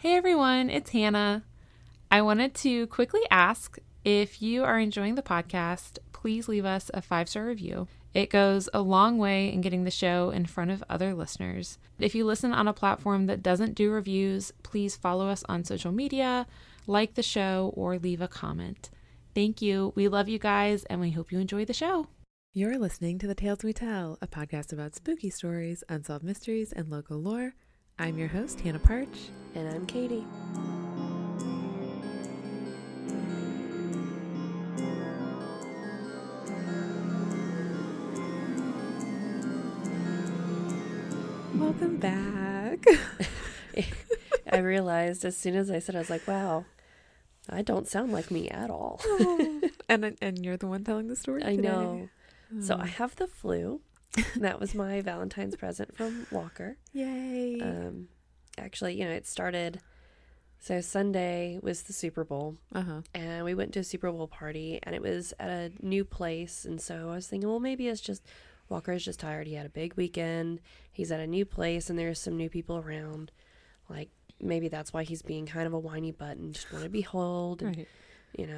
Hey everyone, it's Hannah. I wanted to quickly ask if you are enjoying the podcast, please leave us a 5-star review. It goes a long way in getting the show in front of other listeners. If you listen on a platform that doesn't do reviews, please follow us on social media, like the show, or leave a comment. Thank you. We love you guys, and we hope you enjoy the show. You're listening to The Tales We Tell, a podcast about spooky stories, unsolved mysteries, and local lore. I'm your host, Hannah Parch. And I'm Katy. Welcome back. I realized as soon as I said, I was like, wow, I don't sound like me at all. And you're the one telling the story I today. know. So I have the flu. That was my Valentine's present from Walker. Yay. Actually, it started, so Sunday was the Super Bowl, and we went to a Super Bowl party, and it was at a new place, and so I was thinking, well, maybe it's just, Walker is just tired. He had a big weekend, he's at a new place, and there's some new people around, like, maybe that's why he's being kind of a whiny butt, and just want to be held, and, right.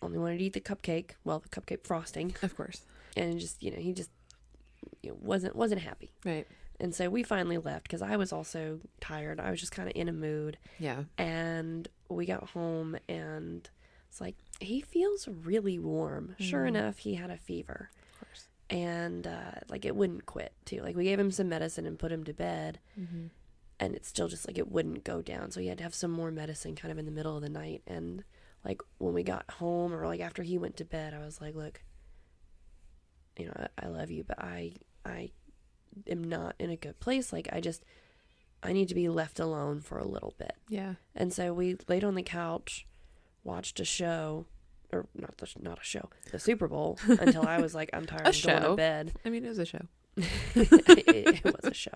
Only wanted to eat the cupcake, well, the cupcake frosting. Of course. And just, he just wasn't happy. Right. And so we finally left because I was also tired. I was just kind of in a mood. Yeah. And we got home and it's like, he feels really warm. Sure enough, he had a fever. Of course. And it wouldn't quit too. Like we gave him some medicine and put him to bed. And it's still just it wouldn't go down. So he had to have some more medicine kind of in the middle of the night. And when we got home or after he went to bed, I was like, look, I love you, but I am not in a good place. I need to be left alone for a little bit. Yeah. And so we laid on the couch, watched a show, or not a show, the Super Bowl, until I was like, I'm tired of going to bed. I mean, it was a show. It was a show.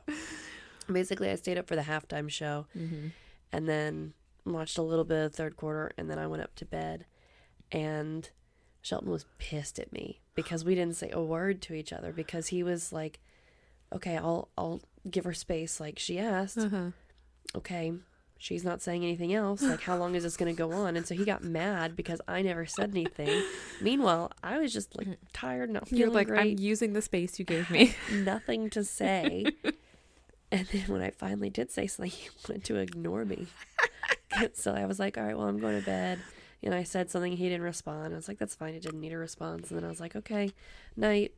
Basically, I stayed up for the halftime show, and then watched a little bit of the third quarter, and then I went up to bed, and Shelton was pissed at me because we didn't say a word to each other because he was like, okay, I'll give her space like she asked. Okay, she's not saying anything else. Like, how long is this going to go on? And so he got mad because I never said anything. Meanwhile, I was just tired, not feeling You're like, great. I'm using the space you gave me. Nothing to say. And then when I finally did say something, he wanted to ignore me. So I was like, all right, well, I'm going to bed. And I said something, he didn't respond. I was like, that's fine, I didn't need a response. And then I was like, okay, night.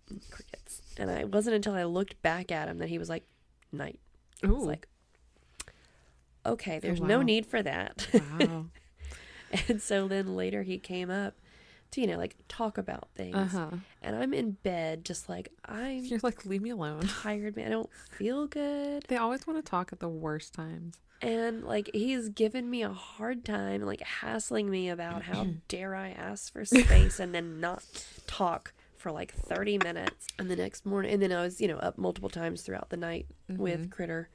Crickets. And it wasn't until I looked back at him that he was like, night. Ooh. I was like, okay, there's no need for that. Wow. And so then later he came up to, talk about things. And I'm in bed just You're like, leave me alone. Tired, man. I don't feel good. They always want to talk at the worst times. And he's given me a hard time, hassling me about how dare I ask for space and then not talk for 30 minutes. And the next morning, and then I was, up multiple times throughout the night with Critter.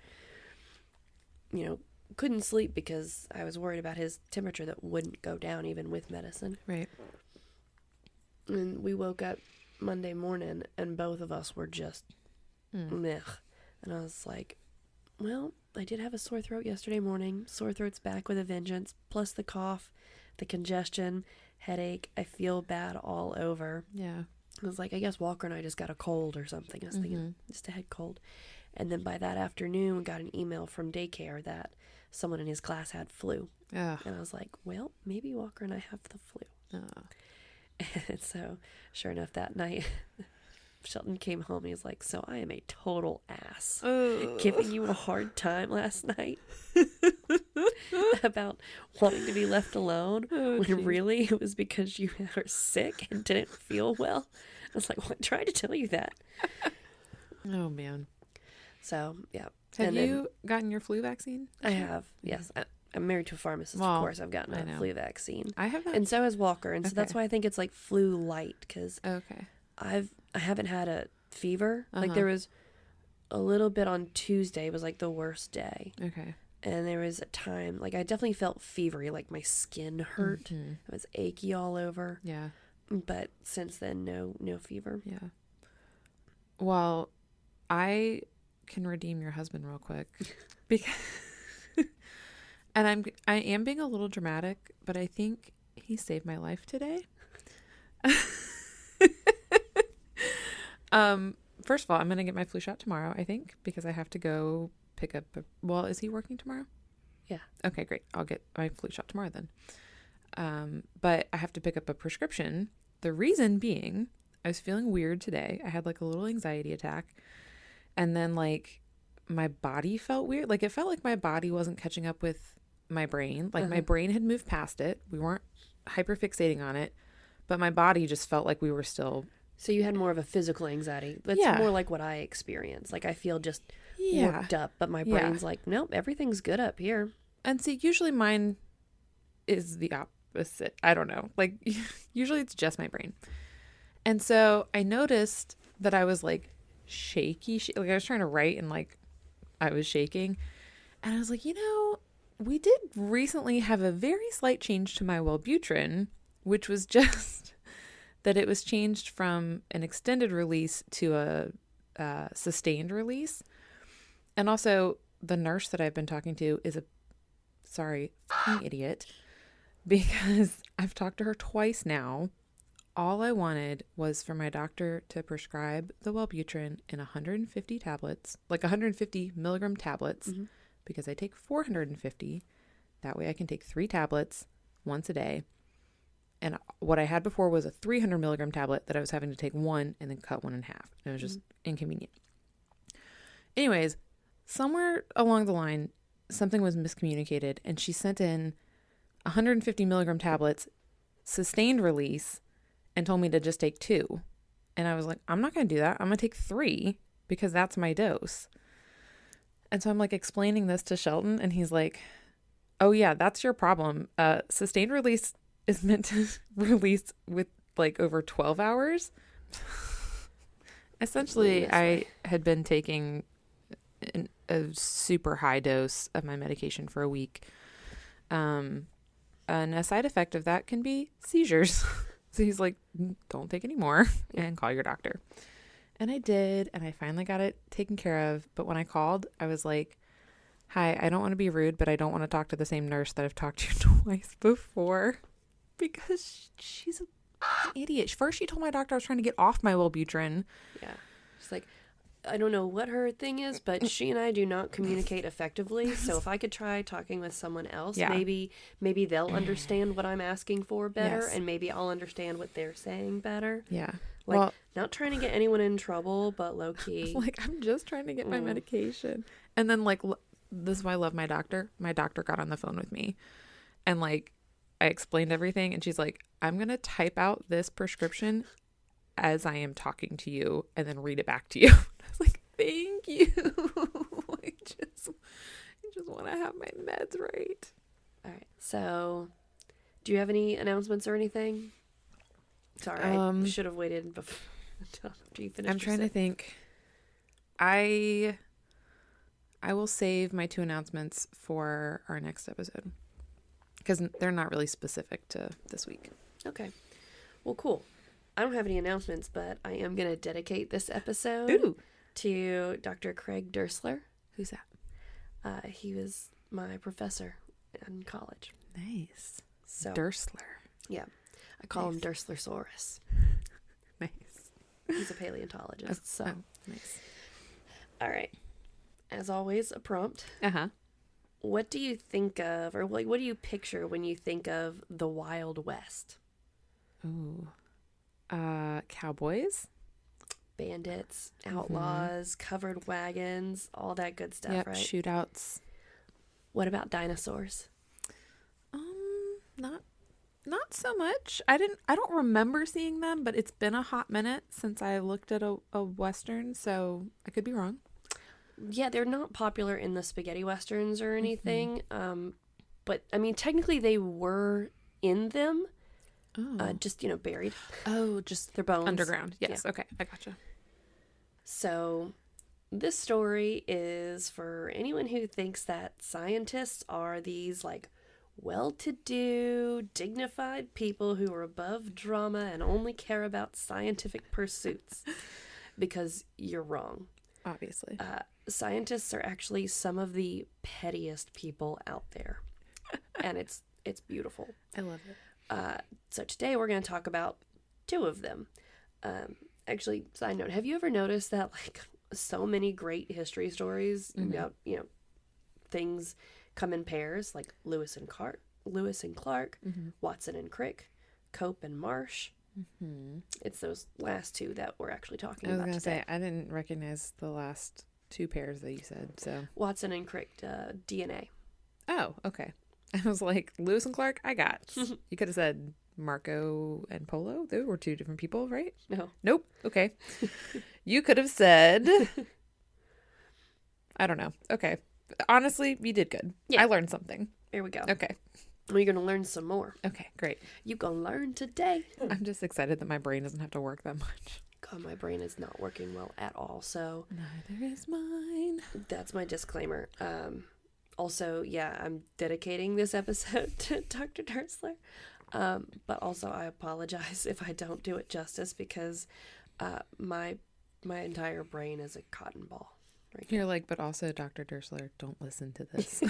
Couldn't sleep because I was worried about his temperature that wouldn't go down even with medicine. Right. And we woke up Monday morning and both of us were just meh. And I was like, well, I did have a sore throat yesterday morning. Sore throat's back with a vengeance. Plus the cough, the congestion, headache. I feel bad all over. Yeah. I was like, I guess Walker and I just got a cold or something. I was thinking, just a head cold. And then by that afternoon, we got an email from daycare that someone in his class had flu. Ugh. And I was like, well, maybe Walker and I have the flu. And so, sure enough, that night, Shelton came home. He's like, so I am a total ass. Giving you a hard time last night about wanting to be left alone when really it was because you were sick and didn't feel well. I was like, well, I tried to tell you that. Oh, man. So, yeah. Have you gotten your flu vaccine? I have, yes. I'm married to a pharmacist, of course. I've gotten a flu vaccine. I haven't. And so has Walker. And so that's why I think it's flu light. Because I haven't had a fever. There was a little bit on Tuesday was the worst day. Okay. And there was a time, I definitely felt fevery. My skin hurt. It was achy all over. Yeah. But since then, no fever. Yeah. Well, I can redeem your husband real quick because And I am being a little dramatic, but I think he saved my life today. First of all, I'm going to get my flu shot tomorrow, I think, because I have to go pick up well, is he working tomorrow? Yeah. Okay, great. I'll get my flu shot tomorrow then. But I have to pick up a prescription. The reason being, I was feeling weird today. I had like a little anxiety attack. And then like my body felt weird. Like it felt like my body wasn't catching up with my brain. Like my brain had moved past it. We weren't hyperfixating on it. But my body just felt like we were still... So you had more of a physical anxiety. That's more like what I experience. Like I feel just worked up, but my brain's like, nope, everything's good up here. And see, usually mine is the opposite. I don't know. Like usually it's just my brain. And so I noticed that I was like shaky. Like I was trying to write and like I was shaking. And I was like, we did recently have a very slight change to my Wellbutrin, which was just that it was changed from an extended release to a sustained release. And also the nurse that I've been talking to is a fucking idiot, because I've talked to her twice now. All I wanted was for my doctor to prescribe the Wellbutrin in 150 tablets, like 150 milligram tablets, because I take 450. That way I can take 3 tablets once a day. And what I had before was a 300 milligram tablet that I was having to take one and then cut one in half. And it was just inconvenient. Anyways, somewhere along the line, something was miscommunicated and she sent in 150 milligram tablets, sustained release, and told me to just take 2. And I was like, I'm not going to do that. I'm going to take 3 because that's my dose. And so I'm like explaining this to Shelton and he's like, oh yeah, that's your problem. Sustained release is meant to release with like over 12 hours. Essentially, I had been taking a super high dose of my medication for a week. And a side effect of that can be seizures. So he's like, don't take any more and call your doctor. And I did. And I finally got it taken care of. But when I called, I was like, hi, I don't want to be rude, but I don't want to talk to the same nurse that I've talked to twice before. Because she's an idiot. First, she told my doctor I was trying to get off my Wellbutrin. Yeah. She's like, I don't know what her thing is, but she and I do not communicate effectively. So if I could try talking with someone else, maybe they'll understand what I'm asking for better, and maybe I'll understand what they're saying better. Yeah. Like, not trying to get anyone in trouble, but low key. Like, I'm just trying to get my medication. And then, like, this is why I love my doctor. My doctor got on the phone with me. And, like, I explained everything. And she's like, I'm going to type out this prescription as I am talking to you and then read it back to you. I was like, thank you. I just want to have my meds right. All right. So, do you have any announcements or anything? Sorry, I should have waited until after you finished. I'm trying to think. I will save my 2 announcements for our next episode because they're not really specific to this week. Okay. Well, cool. I don't have any announcements, but I am going to dedicate this episode to Dr. Craig Dursler. Who's that? He was my professor in college. Nice. So Dursler. Yeah. I call him Durslersaurus. Nice. He's a paleontologist. So nice. All right. As always, a prompt. Uh-huh. What do you think of, or like, what do you picture when you think of the Wild West? Ooh. Cowboys, bandits, outlaws, covered wagons, all that good stuff, right? Shootouts. What about dinosaurs? Not so much. I don't remember seeing them, but it's been a hot minute since I looked at a Western, so I could be wrong. Yeah, they're not popular in the spaghetti Westerns or anything. But I mean, technically they were in them. Oh. Just, buried. Oh, just their bones. Underground. Yes. Yeah. Okay. I gotcha. So this story is for anyone who thinks that scientists are these like well-to-do, dignified people who are above drama and only care about scientific pursuits, because you're wrong. Obviously. Scientists are actually some of the pettiest people out there. and it's beautiful. I love it. So today we're going to talk about two of them. Actually, side note, have you ever noticed that like so many great history stories about, things come in pairs, like Lewis and Clark, Watson and Crick, Cope and Marsh. It's those last two that we're actually talking about. I was going to today. say, I didn't recognize the last two pairs that you said, so. Watson and Crick, DNA. Oh, okay. I was like, Lewis and Clark, I got. You could have said Marco and Polo. Those were two different people, right? No. Nope. Okay. You could have said, I don't know. Okay. Honestly, you did good. Yeah. I learned something. There we go. Okay. We're going to learn some more. Okay, great. You going to learn today. I'm just excited that my brain doesn't have to work that much. God, my brain is not working well at all, so Neither is mine. that's my disclaimer. Also, yeah, I'm dedicating this episode to Dr. Dursler. But also I apologize if I don't do it justice because my entire brain is a cotton ball. Right You're like, but also Dr. Dursler, don't listen to this.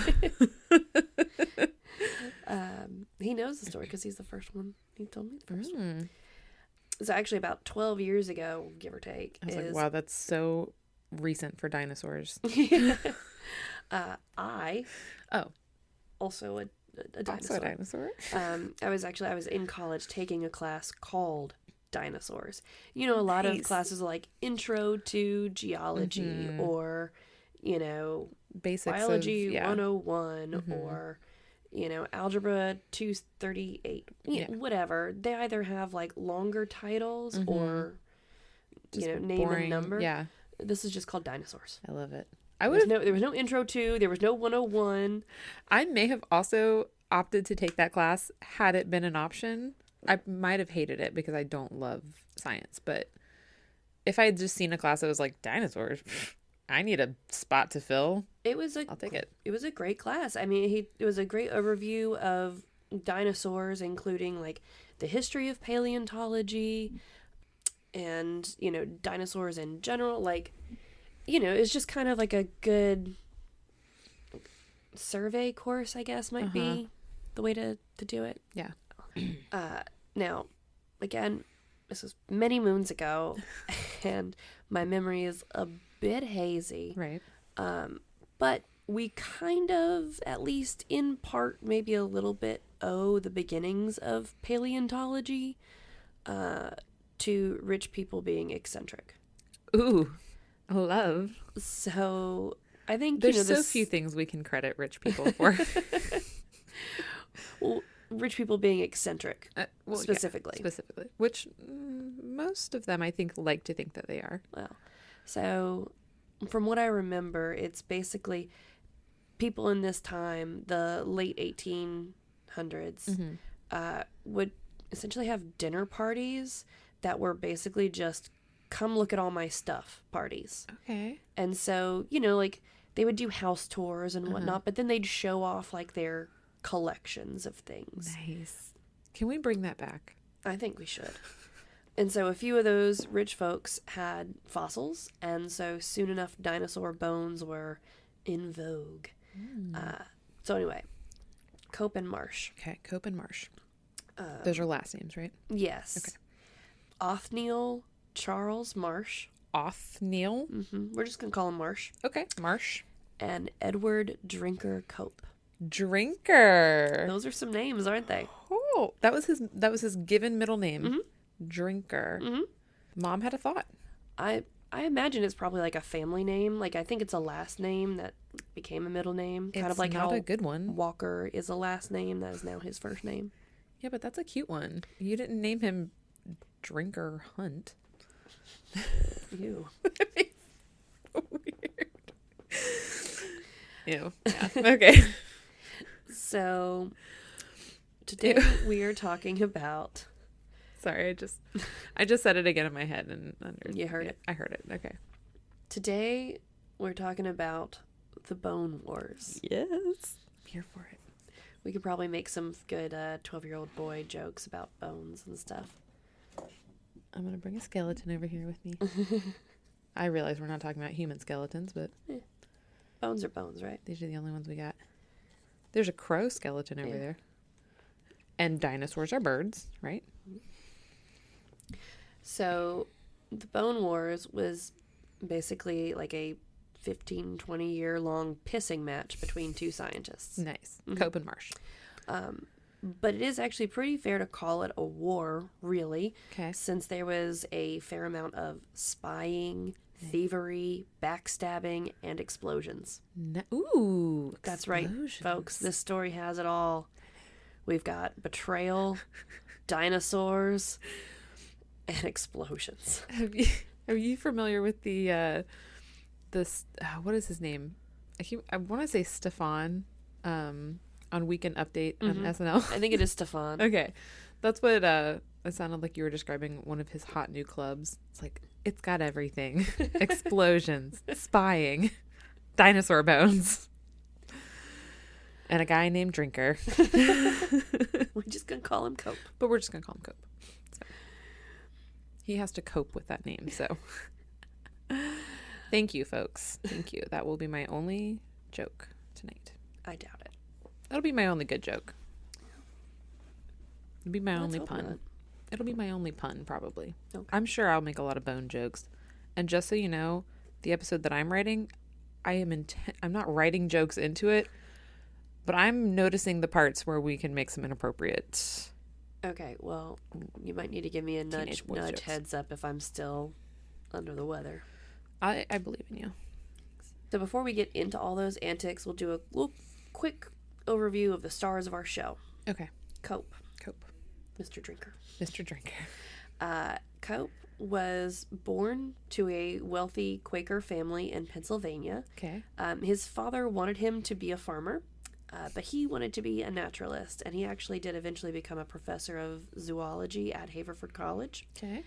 He knows the story because he's the first one. He told me the first one. Mm. So actually about 12 years ago, give or take. I was like, wow, that's so recent for dinosaurs. I also a dinosaur. Also a dinosaur? I was in college taking a class called dinosaurs. A lot of classes are like intro to geology or, Basics biology of, 101 or, algebra 238, whatever. They either have like longer titles or, Just name boring. and number. Yeah. This is just called dinosaurs. I love it. There was no intro to, there was no 101. I may have also opted to take that class had it been an option. I might have hated it because I don't love science, but if I had just seen a class that was like dinosaurs, I need a spot to fill. I'll take it. It was a great class. I mean, it was a great overview of dinosaurs, including like the history of paleontology and, dinosaurs in general. Like, it's just kind of like a good survey course, I guess, might be the way to do it. Yeah. Now, again, this was many moons ago, and my memory is a bit hazy. Right. But we kind of, at least in part, maybe a little bit, owe the beginnings of paleontology to rich people being eccentric. Ooh, I love. So I think there's so few things we can credit rich people for. Well, rich people being eccentric, specifically. Yeah, specifically. Which most of them, I think, like to think that they are. Well, so from what I remember, it's basically people in this time, the late 1800s, would essentially have dinner parties that were basically just come look at all my stuff parties. Okay. And so, like they would do house tours and whatnot, but then they'd show off like their collections of things. Nice. Can we bring that back? I think we should. And so a few of those rich folks had fossils, and so soon enough dinosaur bones were in vogue. So anyway, Cope and Marsh. Okay, Cope and Marsh. Those are last names, right? Yes. Okay. Othniel Charles Marsh. Othniel? We're just going to call him Marsh. Okay, Marsh. And Edward Drinker Cope. Drinker. Those are some names, aren't they? Oh, that was his given middle name. Drinker. Mom had a thought. I imagine it's probably like a family name. Like I think it's a last name that became a middle name. Kind of like not how a good one. Walker is a last name that is now his first name. Yeah, but that's a cute one. You didn't name him Drinker Hunt. Ew. So weird. Ew. Yeah. Okay. So today we are talking about. Sorry, I just said it again in my head and You heard it. I heard it. Okay. Today we're talking about the Bone Wars. Yes. I'm here for it. We could probably make some good 12-year-old boy jokes about bones and stuff. I'm going to bring a skeleton over here with me. I realize we're not talking about human skeletons, but Bones are bones, right? these are the only ones we got. There's a crow skeleton over there. And dinosaurs are birds, right? So the Bone Wars was basically like a 15, 20-year long pissing match between two scientists. Nice. Cope and Marsh. But it is actually pretty fair to call it a war, really, Okay. since there was a fair amount of spying, thievery, backstabbing, and explosions. Ooh. That's right, explosions. folks. This story has it all. We've got betrayal, dinosaurs, and explosions. Are you familiar with the this what is his name? I want to say Stefan on Weekend Update on SNL. I think it is Stefan. Okay. That's what it sounded like you were describing one of his hot new clubs. It's like it's got everything. Explosions, spying, dinosaur bones. And a guy named Drinker. We're just going to call him Cope. But we're just going to call him Cope. So. He has to cope with that name, so. Thank you, folks. Thank you. That will be my only joke tonight. I doubt it. That'll be my only good joke. It'll be my Let's only hope pun. not. It'll be my only pun, probably. Okay. I'm sure I'll make a lot of bone jokes. And just so you know, the episode that I'm writing, I'm not writing jokes into it, but I'm noticing the parts where we can make some inappropriate. Okay, well, you might need to give me a Teenage boys nudge jokes. heads up if I'm still under the weather. I believe in you. So before we get into all those antics, we'll do a little quick overview of the stars of our show. Okay. Cope, Cope. Mr. Drinker. Mr. Drinker. Cope was born to a wealthy Quaker family in Pennsylvania. Okay. His father wanted him to be a farmer, but he wanted to be a naturalist, and he actually did eventually become a professor of zoology at Haverford College. Okay.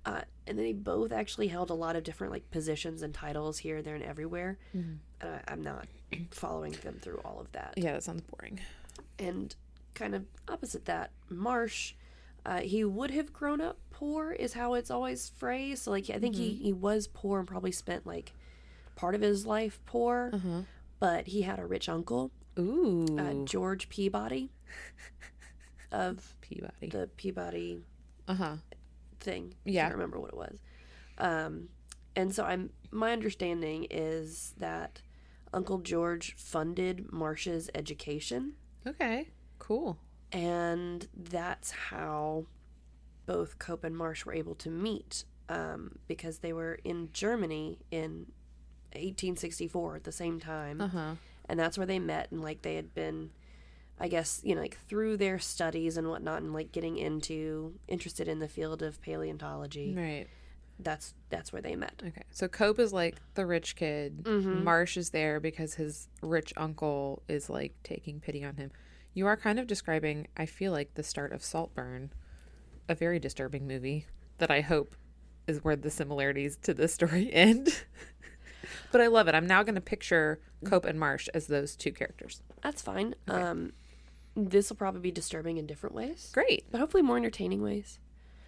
And then they both actually held a lot of different like positions and titles here, there, and everywhere. I'm not following them through all of that. Yeah, that sounds boring. And kind of opposite that, Marsh, he would have grown up poor, is how it's always phrased. So like I think he was poor and probably spent like part of his life poor, but he had a rich uncle, George Peabody, of Peabody. the Peabody thing. Yeah. Can't remember what it was. And so my understanding is that Uncle George funded Marsh's education, Okay. Cool. and that's how both Cope and Marsh were able to meet, because they were in Germany in 1864 at the same time, and that's where they met, and like they had been, I guess, like through their studies and whatnot, and like getting interested in the field of paleontology. Right. That's where they met. Okay. So Cope is like the rich kid. Marsh is there because his rich uncle is like taking pity on him. You are kind of describing, I feel like, the start of Saltburn, a very disturbing movie that I hope is where the similarities to this story end. But I love it. I'm now going to picture Cope and Marsh as those two characters. That's fine. Okay. This will probably be disturbing in different ways, Great. but hopefully more entertaining ways.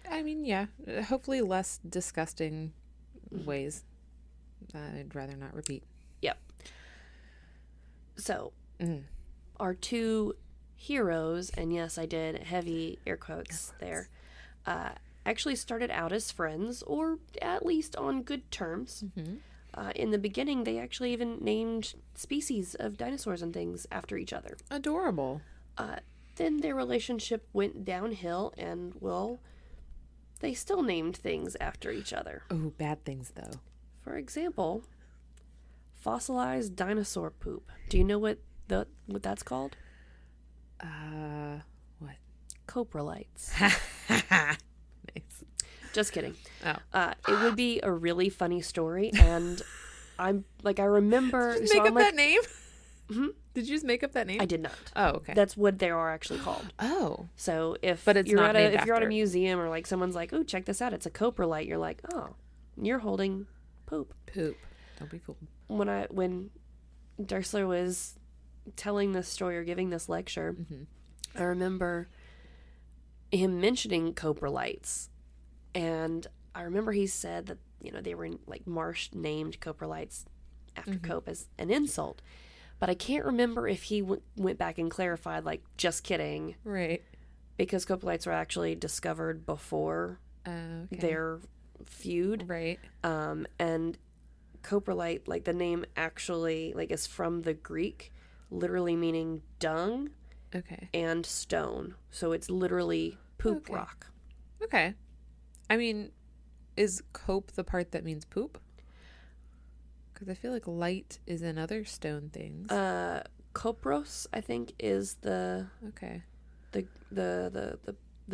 I mean, yeah. Hopefully less disgusting ways. I'd rather not repeat. Yep. So, our two heroes, and yes, I did heavy air quotes there, actually started out as friends, or at least on good terms. In the beginning, they actually even named species of dinosaurs and things after each other. Adorable. Then their relationship went downhill, and, well, they still named things after each other. Oh, bad things, though. For example, fossilized dinosaur poop. Do you know what that's called? What? Coprolites. Nice. Just kidding. Oh. It would be a really funny story, and I remember. Did you just make up that name? Did you just make up that name? I did not. Oh, okay. That's what they are actually called. Oh. So if But it's you're not at named if you're at a after. museum, or like someone's like, "Oh, check this out, it's a coprolite," you're like, "Oh, you're holding poop." Poop. Don't be fooled. When Dersler was telling this story or giving this lecture, I remember him mentioning coprolites, and I remember he said that they were like Marsh named coprolites after Cope as an insult, But I can't remember if he went back and clarified, like, just kidding. Right. Because coprolites were actually discovered before their feud. Right. And coprolite, like, the name actually, like, is from the Greek, literally meaning dung and stone. So it's literally poop rock. Okay. I mean, is cope the part that means poop? Because I feel like light is in other stone things. Copros, I think, is the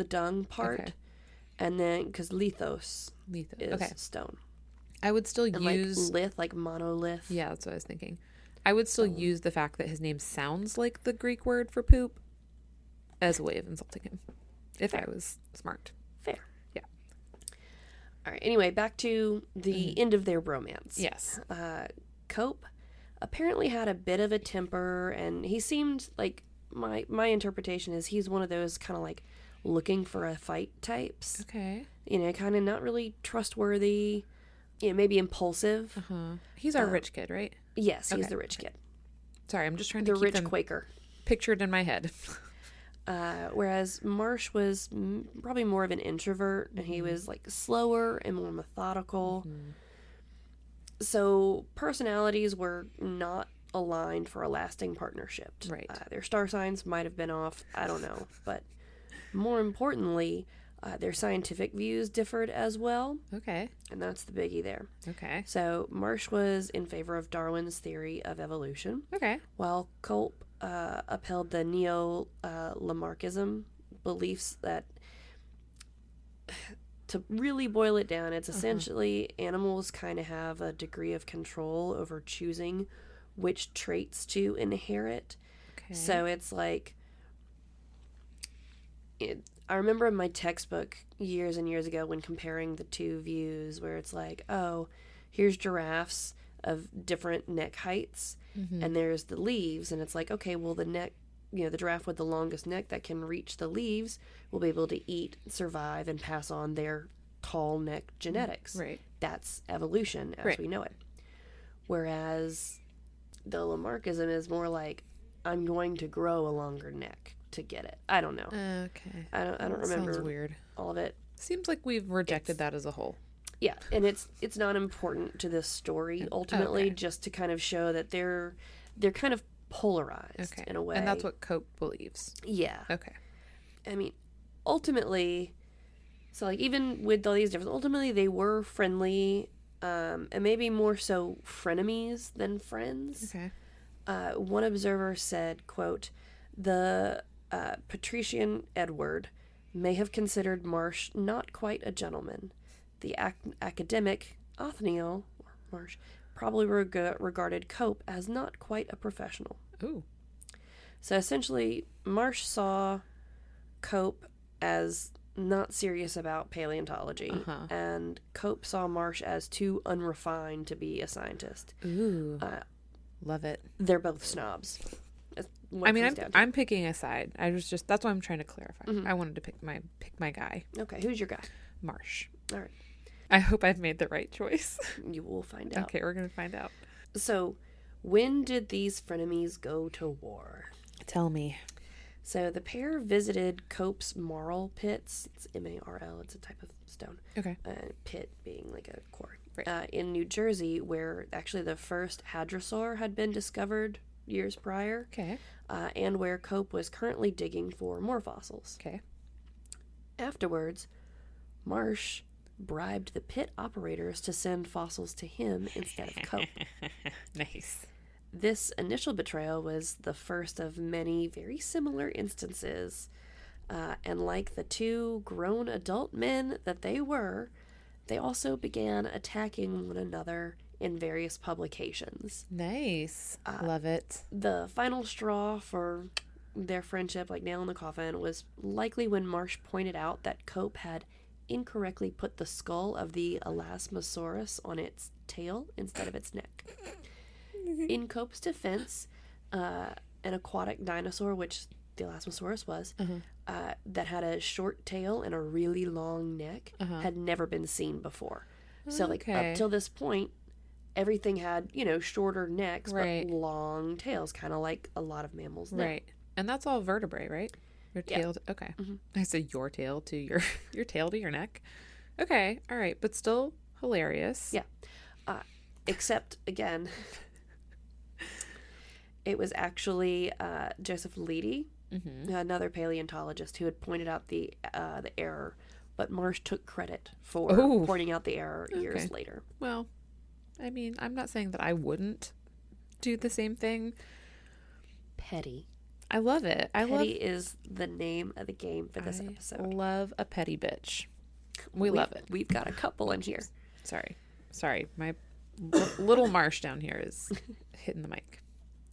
dung part. Okay. And then, because lithos is stone. I would still and use... like monolith. Yeah, that's what I was thinking. I would still use the fact that his name sounds like the Greek word for poop as a way of insulting him. If I was smart. Fair. Yeah. All right. Anyway, back to the end of their romance. Yes. Cope apparently had a bit of a temper, and he seemed like, my interpretation is he's one of those kind of like looking for a fight types. Okay. You know, kind of not really trustworthy, you know, maybe impulsive. He's our rich kid, right? Yes, he's the rich kid. Sorry, I'm just trying to keep rich them Quaker. Pictured in my head. Whereas Marsh was probably more of an introvert, and he was like slower and more methodical. So personalities were not aligned for a lasting partnership. Right. Their star signs might have been off. I don't know. But more importantly, their scientific views differed as well. Okay. And that's the biggie there. Okay. So Marsh was in favor of Darwin's theory of evolution. Okay. While Cope upheld the neo-Lamarckism beliefs that, to really boil it down, it's essentially animals kind of have a degree of control over choosing which traits to inherit. Okay. So it's like, I remember in my textbook years and years ago when comparing the two views, where it's like, oh, here's giraffes of different neck heights, and there's the leaves, and it's like, okay, well, the neck, you know, the giraffe with the longest neck that can reach the leaves will be able to eat, survive, and pass on their tall neck genetics. Right. That's evolution as we know it. Whereas the Lamarckism is more like, I'm going to grow a longer neck to get it. I don't know. Okay. I don't remember. Sounds weird. All of it. Seems like we've rejected that as a whole. Yeah, and it's not important to this story ultimately, just to kind of show that they're kind of polarized in a way. And that's what Cope believes. Yeah. Okay. I mean, ultimately, so like even with all these differences, ultimately they were friendly, and maybe more so frenemies than friends. Okay. One observer said, quote, the patrician Edward may have considered Marsh not quite a gentleman. The academic Othniel, or Marsh, probably regarded Cope as not quite a professional. Ooh. So essentially, Marsh saw Cope as not serious about paleontology, and Cope saw Marsh as too unrefined to be a scientist. Ooh. Love it. They're both snobs. I mean, I'm picking a side. That's why I'm trying to clarify. I wanted to pick my guy. Okay, who's your guy? Marsh. All right. I hope I've made the right choice. You will find out. Okay, we're going to find out. So, when did these frenemies go to war? Tell me. So, the pair visited Cope's marl pits. It's M-A-R-L. It's a type of stone. Okay. Pit being like a quarry. Right. In New Jersey, where actually the first hadrosaur had been discovered years prior. Okay. And where Cope was currently digging for more fossils. Okay. Afterwards, Marsh bribed the pit operators to send fossils to him instead of Cope. Nice. This initial betrayal was the first of many very similar instances, and like the two grown adult men that they were, they also began attacking one another in various publications. Nice. Love it. The final straw for their friendship, like nail in the coffin, was likely when Marsh pointed out that Cope had incorrectly put the skull of the Elasmosaurus on its tail instead of its neck. In Cope's defense, an aquatic dinosaur, which the Elasmosaurus was, that had a short tail and a really long neck, had never been seen before. So, like, up till this point, everything had, shorter necks, Right. but long tails, kind of like a lot of mammals now. Right. And that's all vertebrae, right? Your Yeah. tail. Okay. Mhm. I said your tail to your your tail to your neck. Okay. All right. But still hilarious. Yeah. Except, again, it was actually Joseph Leidy, another paleontologist, who had pointed out the error, but Marsh took credit for pointing out the error years later. Well, I mean, I'm not saying that I wouldn't do the same thing. Petty. I love it. Petty is the name of the game for this episode. Love a petty bitch. We love it. We've got a couple in here. Sorry. My little Marsh down here is hitting the mic.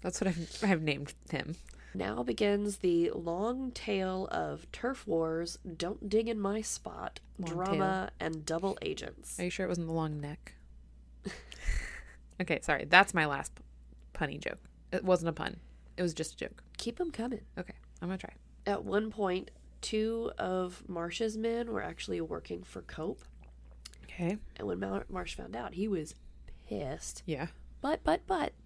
That's what I've named him. Now begins the long tale of turf wars, don't dig in my spot, Long drama, and double agents. Are you sure it wasn't the long neck? Okay, sorry. That's my last punny joke. It wasn't a pun. It was just a joke. Keep them coming. Okay, I'm going to try. At one point, 2 of Marsh's men were actually working for Cope. Okay. And when Marsh found out, he was pissed. Yeah. But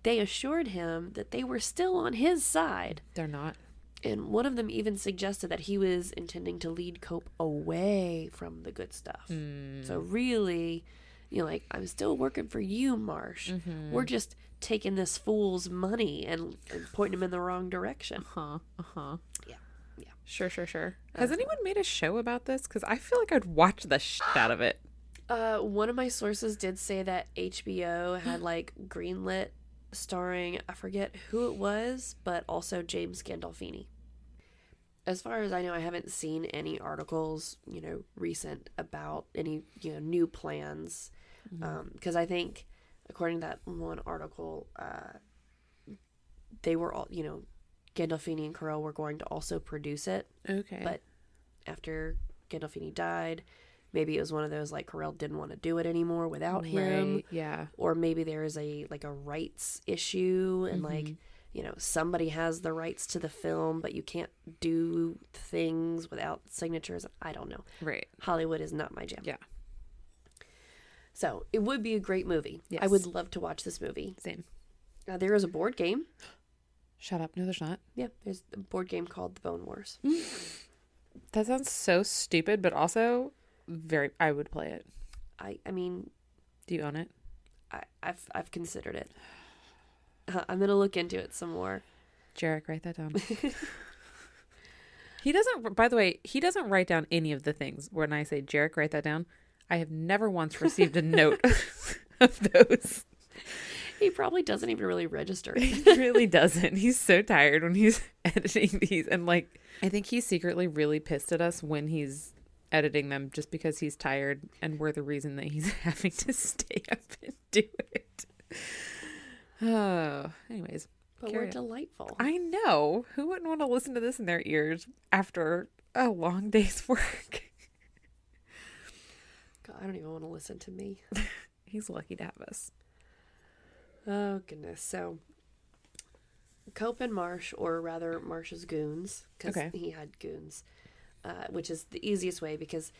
they assured him that they were still on his side. They're not. And one of them even suggested that he was intending to lead Cope away from the good stuff. So really, I'm still working for you, Marsh. We're just taking this fool's money and pointing him in the wrong direction. Yeah. Sure. Has anyone made a show about this? Because I feel like I'd watch the shit out of it. One of my sources did say that HBO had greenlit starring, I forget who it was, but also James Gandolfini. As far as I know, I haven't seen any articles, recent about any, new plans. Because I think, according to that one article, they were all, Gandolfini and Carell were going to also produce it. Okay. But after Gandolfini died, maybe it was one of those Carell didn't want to do it anymore without him. Right, yeah. Or maybe there is a rights issue and somebody has the rights to the film, but you can't do things without signatures. I don't know. Right. Hollywood is not my jam. Yeah. So it would be a great movie. Yes. I would love to watch this movie. Same. There is a board game. Shut up. No, there's not. Yeah, there's a board game called The Bone Wars. That sounds so stupid, but also I would play it. I mean, do you own it? I've considered it. I'm gonna look into it some more. Jarek, write that down. He doesn't. By the way, he doesn't write down any of the things. When I say Jarek, write that down, I have never once received a note of those. He probably doesn't even really register. He really doesn't. He's so tired when he's editing these, and I think he's secretly really pissed at us when he's editing them, just because he's tired, and we're the reason that he's having to stay up and do it. Oh, anyways. But we're delightful. I know. Who wouldn't want to listen to this in their ears after a long day's work? God, I don't even want to listen to me. He's lucky to have us. Oh, goodness. So, Cope and Marsh, or rather Marsh's goons, because he had goons, which is the easiest way, because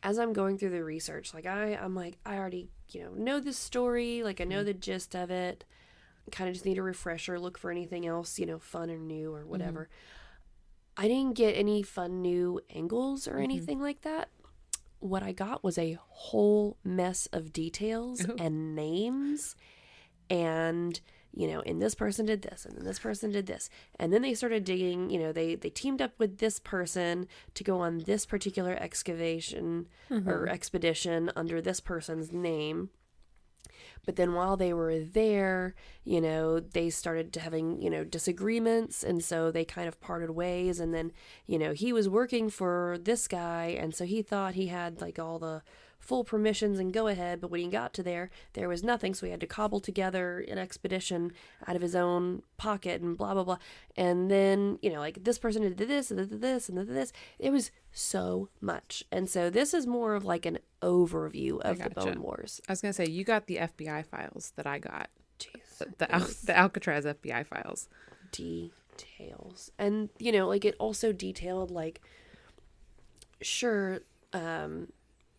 as I'm going through the research, I'm I already, know this story, I know the gist of it, kind of just need a refresher, look for anything else, fun or new or whatever. I didn't get any fun new angles or anything like that. What I got was a whole mess of details and names, and and this person did this, and then this person did this, and then they started digging. They teamed up with this person to go on this particular excavation or expedition under this person's name. But then while they were there, they started having, disagreements. And so they kind of parted ways. And then, he was working for this guy. And so he thought he had all the full permissions and go ahead. But when he got to there was nothing. So he had to cobble together an expedition out of his own pocket and blah, blah, blah. And then, this person did this and did this and did this. It was so much. And so this is more of an overview of the Bone Wars. I was going to say, you got the FBI files that I got. Jeez. The Alcatraz FBI files. Details. And, it also detailed, sure,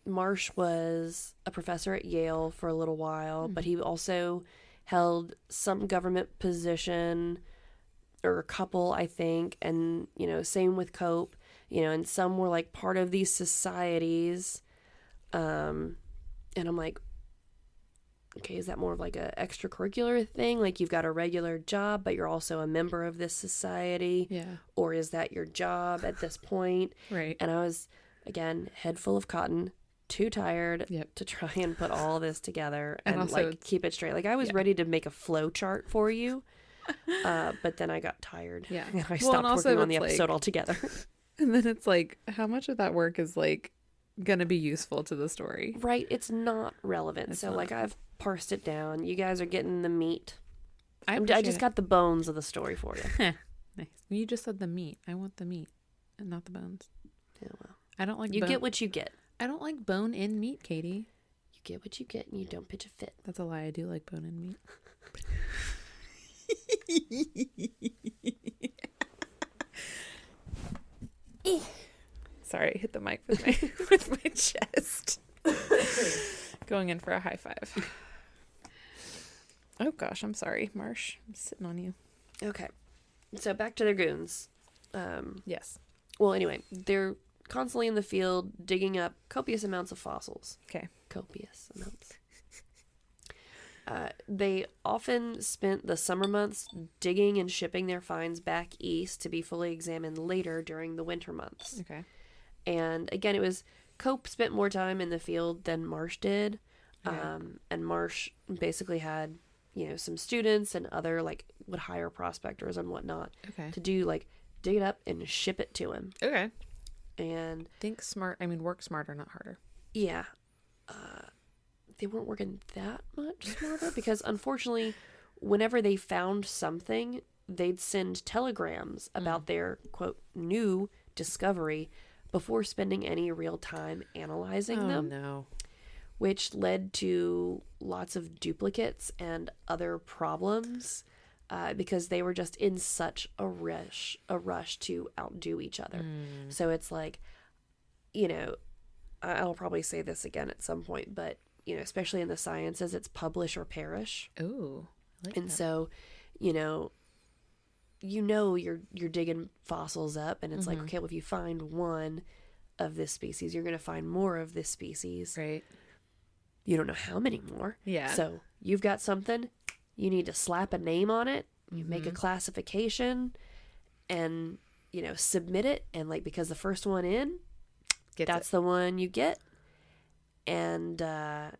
Marsh was a professor at Yale for a little while, but he also held some government position, or a couple, I think. And, same with Cope, and some were like part of these societies. And I'm like, okay, is that more of like a extracurricular thing? Like you've got a regular job, but you're also a member of this society. Yeah. Or is that your job at this point? Right. And I was, again, head full of cotton, too tired Yep. to try and put all this together And and also like keep it straight. Like I was ready to make a flow chart for you, but then I got tired. Yeah. And I Well, stopped and also working on the it's episode like- altogether. And then it's like, how much of that work is like gonna be useful to the story? Right? It's not relevant. It's so not. like I've parsed it down. You guys are getting the meat. I appreciate just it. got the bones of the story for you. Nice. You just said the meat. I want the meat and not the bones. Yeah, well, I don't like you get what you get. I don't like bone in meat, Katie. You get what you get, and you don't pitch a fit. That's a lie. I do like bone in meat. Sorry, I hit the mic with my with my chest. Going in for a high five. Oh gosh, I'm sorry, Marsh. I'm sitting on you. Okay, so back to their goons. Yes. Well, anyway, they're constantly in the field digging up copious amounts of fossils. Okay. Copious amounts. They often spent the summer months digging and shipping their finds back east to be fully examined later during the winter months. Okay. And again, it was Cope spent more time in the field than Marsh did. Okay. And Marsh basically had, some students and other, would hire prospectors and whatnot Okay. to do, dig it up and ship it to him. Okay. And Think smart. I mean, work smarter, not harder. yeah, they weren't working that much smarter because unfortunately, whenever they found something, they'd send telegrams about their, quote, new discovery before spending any real time analyzing them, no. which led to lots of duplicates and other problems because they were just in such a rush to outdo each other. So it's like, I'll probably say this again at some point, but especially in the sciences, it's publish or perish. Ooh. I like And that. so, you're digging fossils up, and it's like, okay, well, if you find one of this species, you're going to find more of this species. Right. You don't know how many more. Yeah. So you've got something, you need to slap a name on it, you make a classification, and, submit it. And because the first one in, that's the one you get. And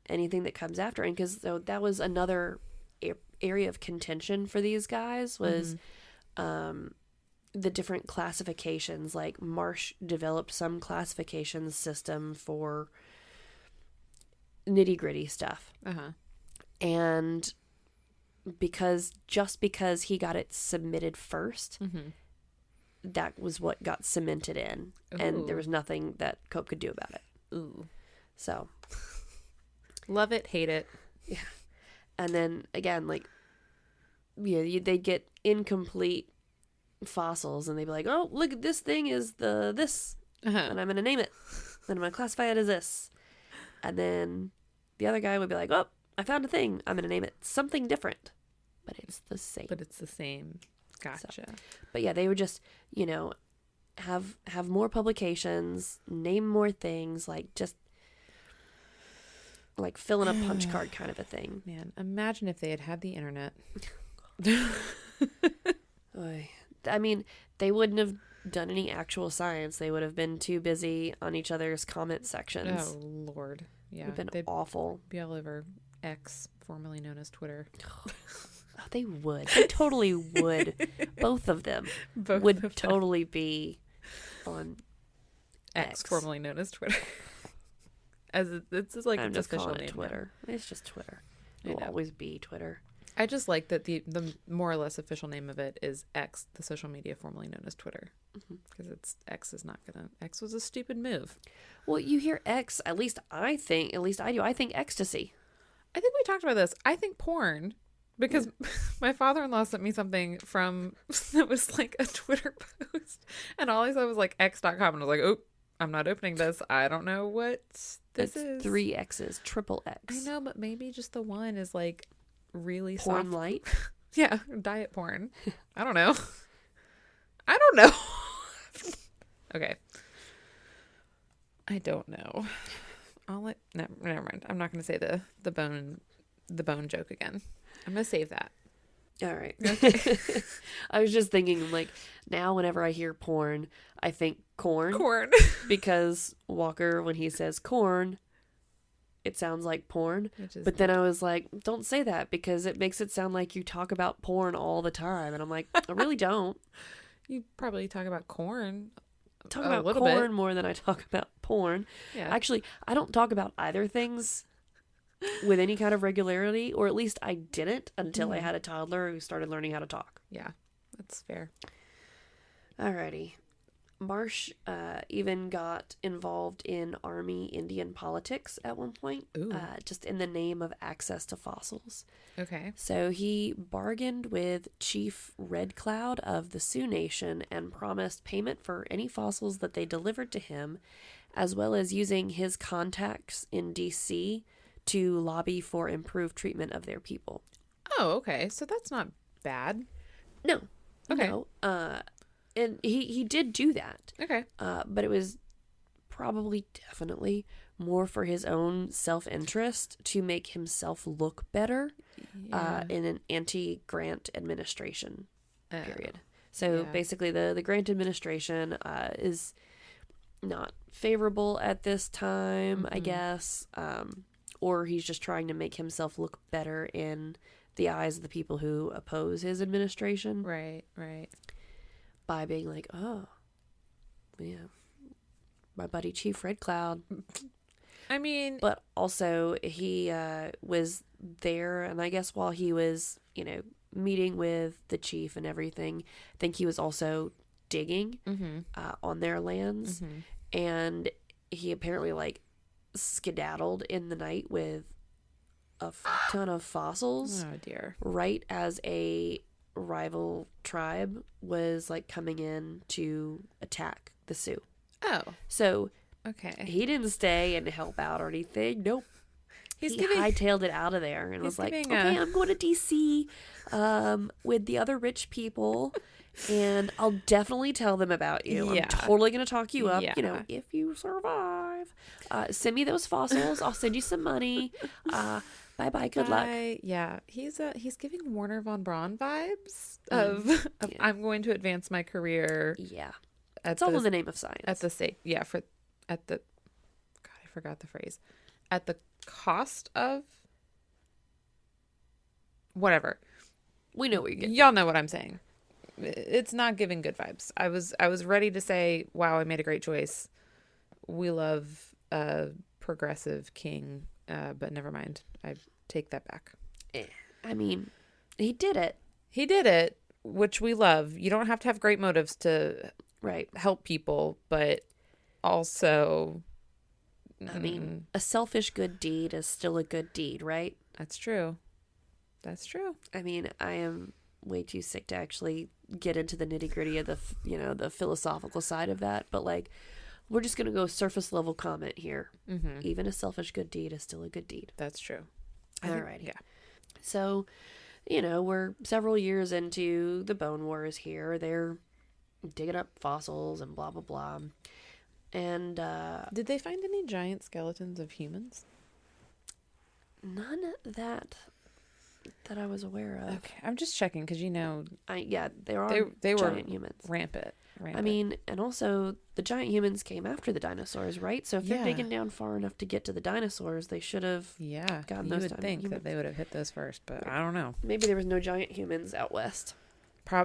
anything that comes after. And because that was another area of contention for these guys was the different classifications. Like Marsh developed some classification system for nitty gritty stuff. Uh-huh. And because he got it submitted first, that was what got cemented in. And there was nothing that Cope could do about it. Ooh. So Love it, hate it. yeah. And then again, they'd get incomplete fossils, and they'd be like, "Oh, look at this thing is this, Uh-huh. and I'm gonna name it, and I'm gonna classify it as this." And then the other guy would be like, "Oh, I found a thing. I'm gonna name it something different, but it's the same." But it's the same. Gotcha. But yeah, they would just have more publications, name more things, just filling a punch card kind of a thing. Man, imagine if they had had the internet. Oy. I mean, they wouldn't have done any actual science. They would have been too busy on each other's comment sections. Oh, Lord. Yeah. It would have been They'd awful. be all over X, formerly known as Twitter. Oh, they would. They totally would. Both of them Both would of them. totally be on X, X. formerly known as Twitter. It's like I'm an just official calling it name. Twitter. It's just Twitter. I It will know. always be Twitter. I just like that the more or less official name of it is X, the social media formerly known as Twitter, because X is not gonna. X was a stupid move. Well, you hear X, at least I do. I think ecstasy. I think we talked about this. I think porn, because my father-in-law sent me something from that was like a Twitter post, and all I saw was like X.com, and I was like, oh, I'm not opening this. I don't know what This It's is 3 X's, triple X. I know, but maybe just the one is like really Porn soft. light. Yeah, diet porn. I don't know. I don't know. Okay. I don't know. Never mind. I'm not going to say the bone joke again. I'm going to save that. All right. I was just thinking, like, now whenever I hear porn, I think corn. Corn. Because Walker, when he says corn, it sounds like porn. But then I was like, don't say that because it makes it sound like you talk about porn all the time. And I'm like, I really don't. You probably talk about corn. Talk about corn more than I talk about porn. Yeah. Actually, I don't talk about either things with any kind of regularity, or at least I didn't until I had a toddler who started learning how to talk. Yeah, that's fair. Alrighty. Marsh even got involved in Army Indian politics at one point, just in the name of access to fossils. Okay. So he bargained with Chief Red Cloud of the Sioux Nation and promised payment for any fossils that they delivered to him, as well as using his contacts in D.C. to lobby for improved treatment of their people. Oh, okay. So that's not bad. No. Okay. No. And he did do that. Okay. But it was probably definitely more for his own self-interest to make himself look better in an anti-grant administration period. So basically the grant administration is not favorable at this time, I guess. Or he's just trying to make himself look better in the eyes of the people who oppose his administration. Right, right. By being like, oh, yeah, my buddy Chief Red Cloud. I mean... But also, he was there, and I guess while he was, meeting with the chief and everything, I think he was also digging on their lands. And he apparently, skedaddled in the night with a ton of fossils. Oh, dear. Right as a rival tribe was coming in to attack the Sioux. Oh. So okay. He didn't stay and help out or anything. Nope. He hightailed it out of there and was like, okay, I'm going to DC with the other rich people and I'll definitely tell them about you. I'm totally going to talk you up, if you survive. Send me those fossils. I'll send you some money. Bye-bye. Good luck. Yeah. He's giving Warner von Braun vibes of I'm going to advance my career. Yeah. It's all in the name of science. At the state. Yeah. God, I forgot the phrase. At the cost of whatever. We know what you're getting. Y'all know what I'm saying. It's not giving good vibes. I was ready to say, wow, I made a great choice. We love a progressive king. But never mind. I take that back. I mean, he did it. He did it, which we love. You don't have to have great motives to help people, but also... I mean, a selfish good deed is still a good deed, right? That's true. That's true. I mean, I am way too sick to actually get into the nitty-gritty of the philosophical side of that, but we're just going to go surface level comment here. Mm-hmm. Even a selfish good deed is still a good deed. That's true. Alrighty. Yeah. So, we're several years into the Bone Wars here. They're digging up fossils and blah, blah, blah. And, did they find any giant skeletons of humans? None that I was aware of. Okay. I'm just checking because, there are they giant were humans. Rampant. I mean, and also the giant humans came after the dinosaurs, right? So if they're digging down far enough to get to the dinosaurs, they should have gotten those. You would think that they would have hit those first, but I don't know. Maybe there was no giant humans out west.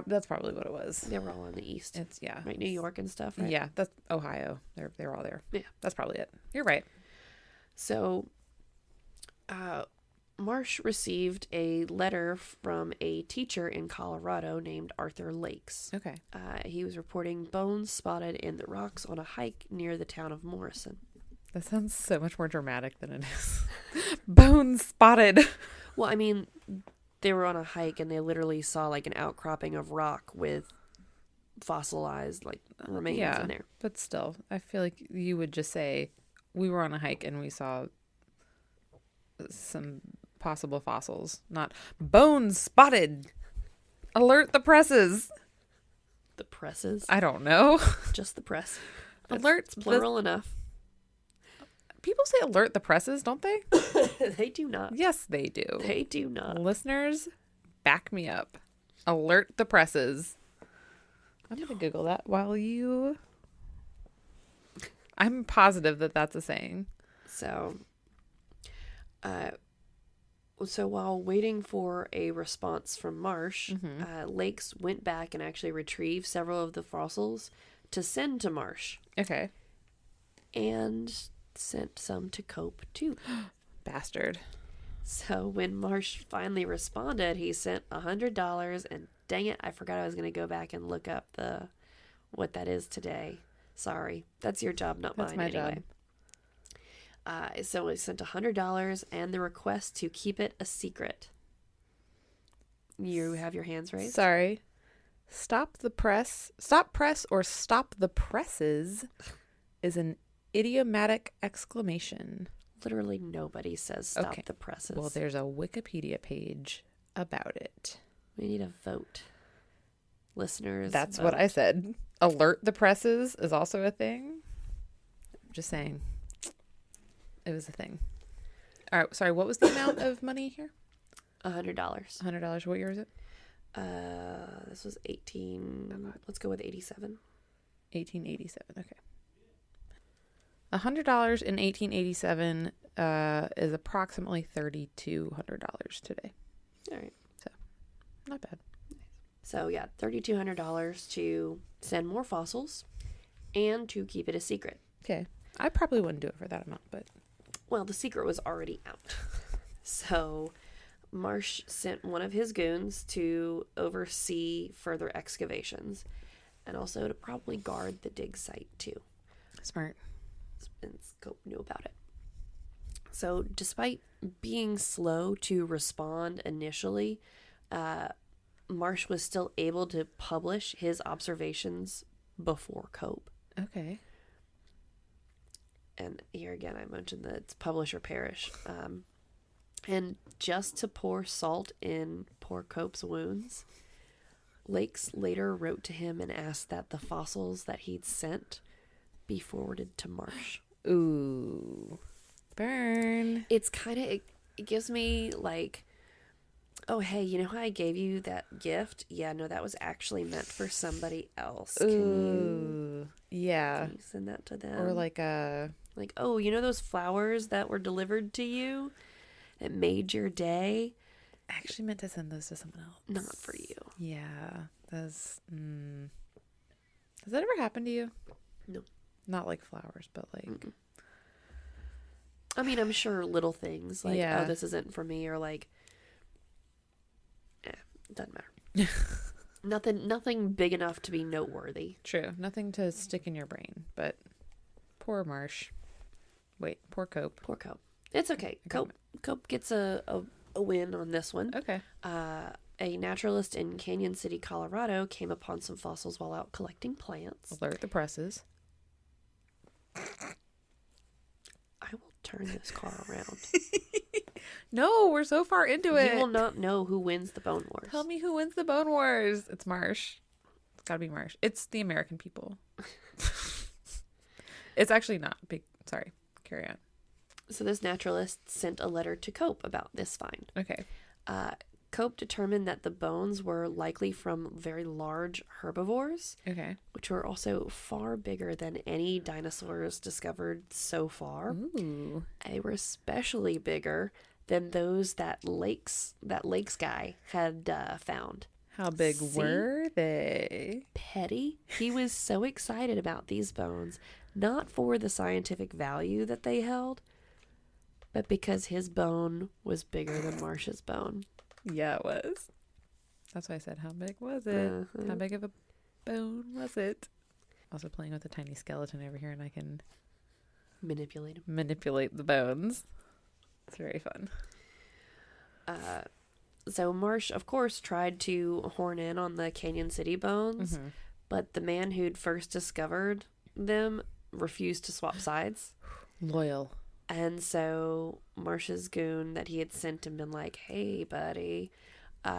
That's probably what it was. They were all in the east. It's right, New York and stuff. Right? Yeah, that's Ohio. They're all there. Yeah, that's probably it. You're right. So, Marsh received a letter from a teacher in Colorado named Arthur Lakes. Okay. He was reporting bones spotted in the rocks on a hike near the town of Morrison. That sounds so much more dramatic than it is. Bones spotted. Well, I mean, they were on a hike and they literally saw an outcropping of rock with fossilized remains in there. But still, I feel like you would just say we were on a hike and we saw some possible fossils. Not bones spotted. Alert the presses. The presses? I don't know. Just the press. Alert. Plural enough. People say alert the presses, don't they? They do not. Yes, they do. They do not. Listeners, back me up. Alert the presses. I'm going to Google that while you... I'm positive that that's a saying. So while waiting for a response from Marsh, Lakes went back and actually retrieved several of the fossils to send to Marsh. Okay. And sent some to Cope too. Bastard. So when Marsh finally responded, he sent $100, and dang it, I forgot I was going to go back and look up what that is today. Sorry, that's your job, not That's mine. my Anyway, so he sent $100 and the request to keep it a secret. You have your hands raised. Sorry. Stop press or stop the presses is an idiomatic exclamation. Literally nobody says stop the presses. Well, there's a Wikipedia page about it. We need a vote. Listeners, That's vote. what I said. Alert the presses is also a thing. I'm just saying. It was a thing. All right. Sorry. What was the amount of money here? $100. $100. What year is it? This was 18. Oh, let's go with 87. 1887. Okay. $100 in 1887 is approximately $3,200 today. All right. So, not bad. So, yeah, $3,200 to send more fossils and to keep it a secret. Okay. I probably wouldn't do it for that amount, but... Well, the secret was already out. So, Marsh sent one of his goons to oversee further excavations and also to probably guard the dig site, too. Smart. And Cope knew about it. So, despite being slow to respond initially, Marsh was still able to publish his observations before Cope. Okay. And here again, I mentioned that it's publish or perish. And just to pour salt in poor Cope's wounds, Lakes later wrote to him and asked that the fossils that he'd sent be forwarded to Marsh. Ooh. Burn. It's kind of, it gives me like, oh, hey, you know how I gave you that gift? Yeah, no, that was actually meant for somebody else. Ooh. Yeah. Can you send that to them? Or like a... Like, oh, you know those flowers that were delivered to you that made your day? I actually meant to send those to someone else. Not for you. Yeah. Those... Has that ever happened to you? No. Not like flowers, but like... Mm-mm. I mean, I'm sure little things like, Yeah. oh, this isn't for me, or like, doesn't matter. Nothing big enough to be noteworthy. True. Nothing to stick in your brain, but poor Marsh. Wait, poor Cope. Poor Cope. It's okay. Cope gets a win on this one. Okay. A naturalist in Canyon City, Colorado, came upon some fossils while out collecting plants. Alert the presses. I will turn this car around. No, we're so far into it. You will not know who wins the Bone Wars. Tell me who wins the Bone Wars. It's Marsh. It's gotta be Marsh. It's the American people. It's actually not. Sorry. Carry on. So this naturalist sent a letter to Cope about this find. Okay. Cope determined that the bones were likely from very large herbivores, Okay. which were also far bigger than any dinosaurs discovered so far. Ooh. They were especially bigger than those that Lakes guy had found. How big See? were they? Petty. He was so excited about these bones, not for the scientific value that they held, but because his bone was bigger than Marsh's bone. Yeah, it was. That's why I said, how big was it? How big of a bone was it? Also playing with a tiny skeleton over here, and I can Manipulate him. manipulate the bones. It's very fun. So Marsh, of course, tried to horn in on the Canyon City bones, but the man who'd first discovered them refused to swap sides. Loyal. And so Marsh's goon that he had sent him been like, hey, buddy.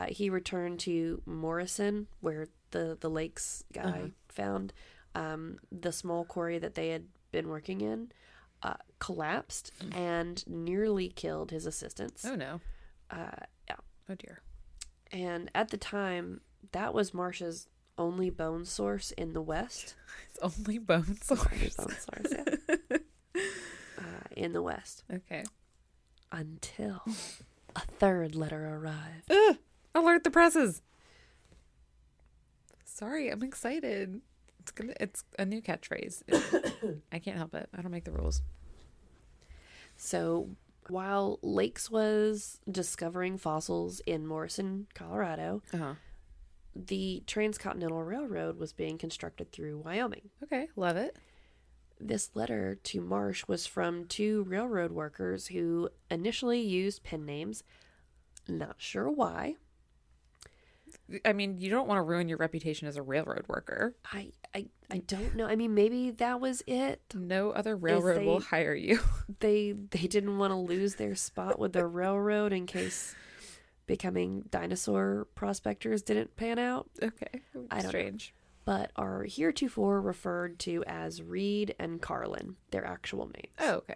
He returned to Morrison, where the lakes guy found the small quarry that they had been working in, collapsed and nearly killed his assistants. Oh, no. Yeah. Oh, dear. And at the time, that was Marsh's only bone source in the West. It's only bone source. Bone source, yeah. In the West. Okay. Until a third letter arrived. Ugh! Alert the presses. Sorry, I'm excited. It's a new catchphrase. I can't help it. I don't make the rules. So while Lakes was discovering fossils in Morrison, Colorado, the Transcontinental Railroad was being constructed through Wyoming. Okay, love it. This letter to Marsh was from 2 railroad workers who initially used pen names. Not sure why. I mean, you don't want to ruin your reputation as a railroad worker. I don't know. I mean, maybe that was it. No other railroad will hire you. They didn't want to lose their spot with the railroad in case becoming dinosaur prospectors didn't pan out. Okay. I don't Strange. know. But are heretofore referred to as Reed and Carlin, their actual names. Oh, okay.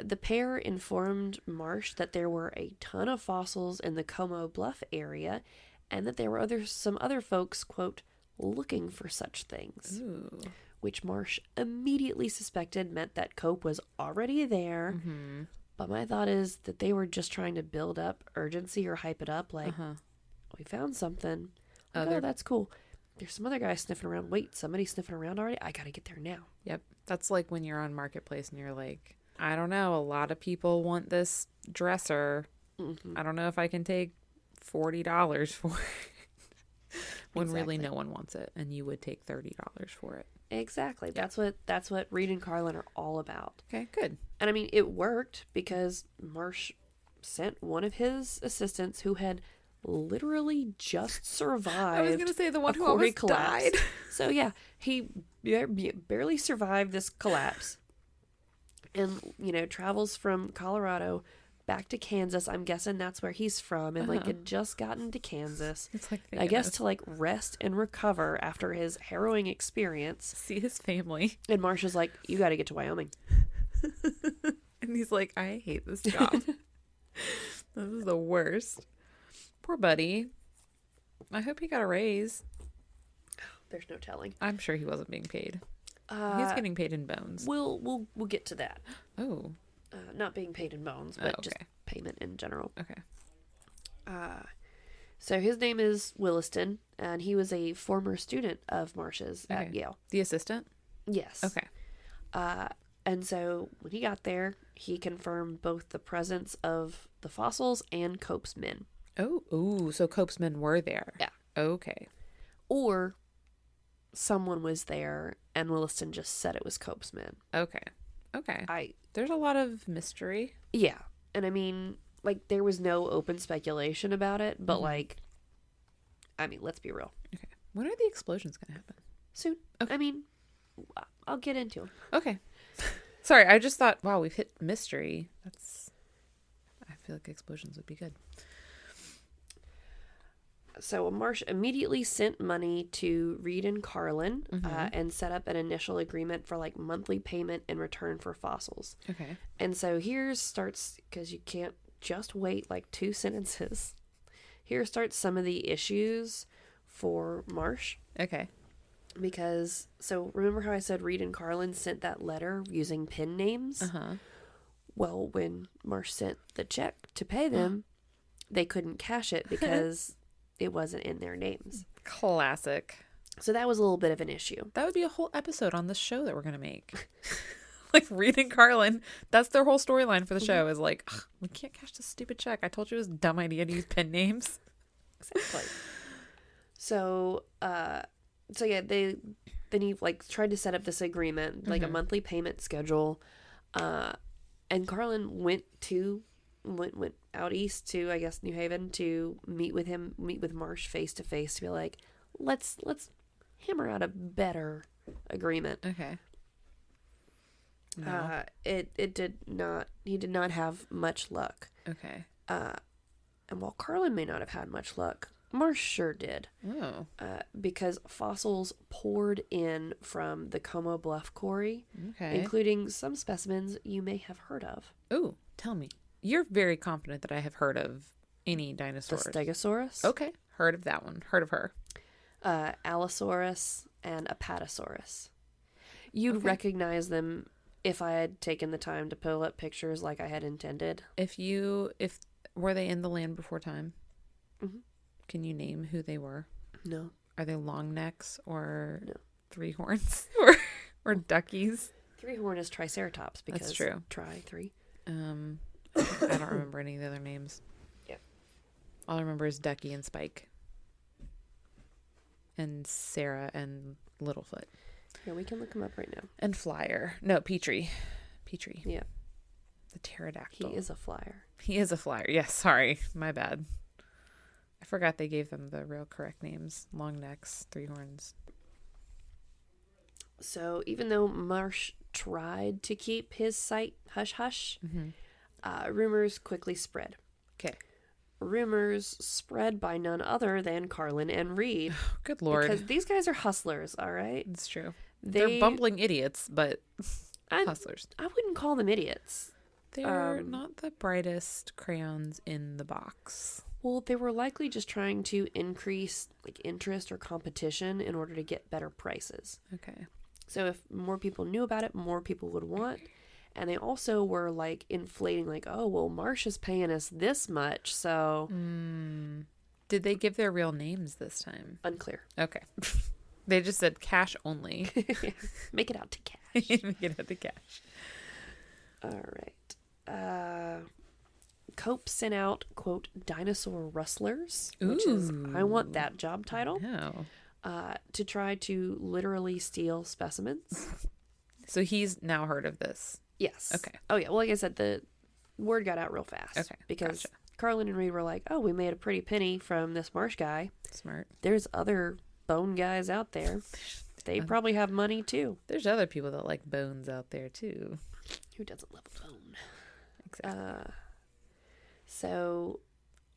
The pair informed Marsh that there were a ton of fossils in the Como Bluff area and that there were some other folks, quote, looking for such things. Ooh. Which Marsh immediately suspected meant that Cope was already there. Mm-hmm. But my thought is that they were just trying to build up urgency or hype it up like, we found something. Like, oh, that's cool. There's some other guy sniffing around. Wait, somebody's sniffing around already? I gotta get there now. Yep. That's like when you're on Marketplace and you're like, I don't know, a lot of people want this dresser. Mm-hmm. I don't know if I can take $40 for it. When really no one wants it, and you would take $30 for it. Exactly. That's what Reed and Carlin are all about. Okay, good. And I mean, it worked because Marsh sent one of his assistants who had literally just survived. I was going to say the one who almost died. So yeah, he barely survived this collapse. And, travels from Colorado back to Kansas. I'm guessing that's where he's from. And, had just gotten to Kansas. It's like, I guess to, rest and recover after his harrowing experience. See his family. And Marsh is like, you got to get to Wyoming. And he's like, I hate this job. This is the worst. Poor buddy. I hope he got a raise. There's no telling. I'm sure he wasn't being paid. He's getting paid in bones. We'll get to that. Oh. Not being paid in bones, but just payment in general. Okay. So his name is Williston, and he was a former student of Marsh's at Yale. The assistant? Yes. Okay. And so when he got there, he confirmed both the presence of the fossils and Cope's men. Oh, so Cope's men were there. Yeah. Okay. Or someone was there and Williston just said it was Cope's men. Okay. There's a lot of mystery. Yeah. And I mean, there was no open speculation about it, but let's be real. Okay. When are the explosions going to happen? Soon. Okay. I mean, I'll get into them. Okay. Sorry, I just thought, wow, we've hit mystery. I feel like explosions would be good. So Marsh immediately sent money to Reed and Carlin and set up an initial agreement for monthly payment in return for fossils. Okay. And so here starts, because you can't just wait 2 sentences. Here starts some of the issues for Marsh. Okay. Because, so remember how I said Reed and Carlin sent that letter using pen names? Well, when Marsh sent the check to pay them, they couldn't cash it because it wasn't in their names. Classic. So that was a little bit of an issue. That would be a whole episode on this show that we're going to make. Reed and Carlin, that's their whole storyline for the show is we can't cash this stupid check. I told you it was a dumb idea to use pen names. Exactly. So yeah, then he tried to set up this agreement, a monthly payment schedule. And Carlin went out east to, I guess, New Haven to meet with Marsh face to face to be like, let's hammer out a better agreement. Okay. No. It did not. He did not have much luck. Okay. And while Carlin may not have had much luck, Marsh sure did. Oh. Because fossils poured in from the Como Bluff quarry, Okay. including some specimens you may have heard of. Ooh, tell me. You're very confident that I have heard of any The dinosaurs. Stegosaurus. Okay. Heard of that one. Heard of her. Allosaurus and Apatosaurus. You'd recognize them if I had taken the time to pull up pictures like I had intended. If were they in the land before time? Mm-hmm. Can you name who they were? No. Are they long necks or No. three horns or duckies? Three-horn is Triceratops because That's true. Three. I don't remember any of the other names. Yeah. All I remember is Ducky and Spike. And Sarah and Littlefoot. Yeah, we can look him up right now. And Flyer. No, Petrie. Yeah. The pterodactyl. He is a flyer. He is a flyer. Yes, sorry. My bad. I forgot they gave them the real correct names. Long necks, three horns. So even though Marsh tried to keep his site hush-hush, rumors quickly spread. Okay. Rumors spread by none other than Carlin and Reed. Good Lord. Because these guys are hustlers, all right? It's true. They're bumbling idiots, but I hustlers. wouldn't call them idiots. They're not the brightest crayons in the box. Well, they were likely just trying to increase interest or competition in order to get better prices. Okay. So if more people knew about it, more people would want. And they also were inflating oh, well, Marsh is paying us this much, so Did they give their real names this time? unclear. Okay. They just said cash only. Make it out to cash. Get out the cash. All right. Cope sent out, quote, dinosaur rustlers, which is, I want that job title, No. to try to literally steal specimens. So he's now heard of this. Yes. Okay. Oh, yeah. Well, like I said, the word got out real fast. Okay, Because gotcha. Carlin and Reed were like, oh, we made a pretty penny from this Marsh guy. Smart. There's other bone guys out there. They probably have money, too. There's other people that like bones out there, too. Who doesn't love a bone? Exactly. So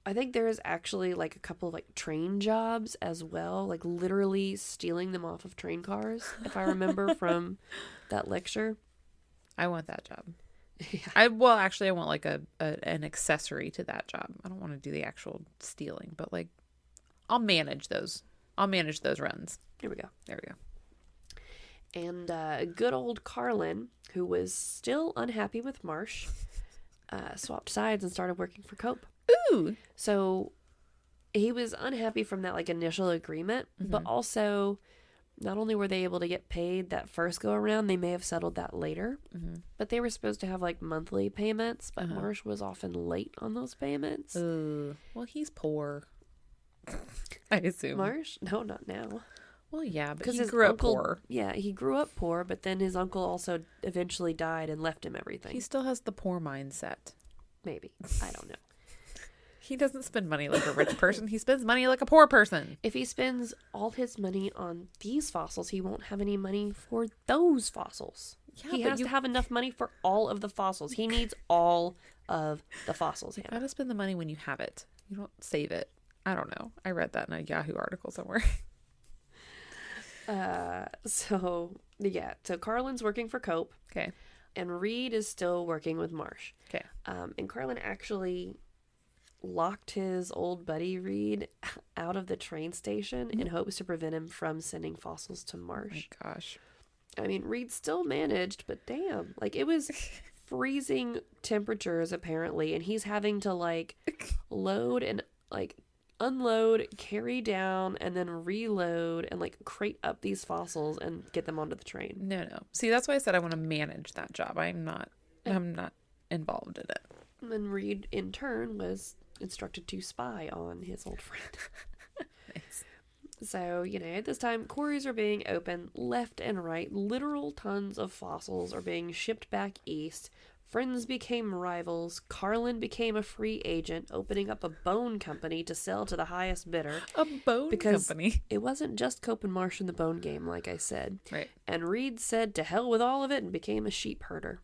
I think there is actually a couple of train jobs as well, literally stealing them off of train cars, if I remember from that lecture. I want that job. Yeah. I want an accessory to that job. I don't want to do the actual stealing, but I'll manage those. I'll manage those runs. Here we go. There we go. And good old Carlin, who was still unhappy with Marsh, swapped sides and started working for Cope. Ooh. So he was unhappy from that initial agreement, but also not only were they able to get paid that first go around, they may have settled that later. But they were supposed to have monthly payments, but Marsh was often late on those payments. Ooh. Well, he's poor. I assume. Marsh? No, not now. Well, yeah, but he his grew up uncle- poor. Yeah, he grew up poor, but then his uncle also eventually died and left him everything. He still has the poor mindset. Maybe. I don't know. He doesn't spend money like a rich person. He spends money like a poor person. If he spends all his money on these fossils, he won't have any money for those fossils. Yeah, he but has to have enough money for all of the fossils. He needs all of the fossils. You gotta spend the money when you have it. You don't save it. I don't know. I read that in a Yahoo article somewhere. So Carlin's working for Cope. Okay. And Reed is still working with Marsh. Okay. And Carlin actually locked his old buddy Reed out of the train station in hopes to prevent him from sending fossils to Marsh. Oh my gosh. I mean, Reed still managed, but damn, it was freezing temperatures apparently, and he's having to load and unload, carry down, and then reload and crate up these fossils and get them onto the train. No. See, that's why I said I want to manage that job. I'm not involved in it. And Reed, in turn, was instructed to spy on his old friend. Nice. So, at this time, quarries are being opened left and right. Literal tons of fossils are being shipped back east Friends became rivals. Carlin became a free agent, opening up a bone company to sell to the highest bidder. A bone company. It wasn't just Cope and Marsh in the bone game, like I said. Right. And Reed said to hell with all of it and became a sheep herder.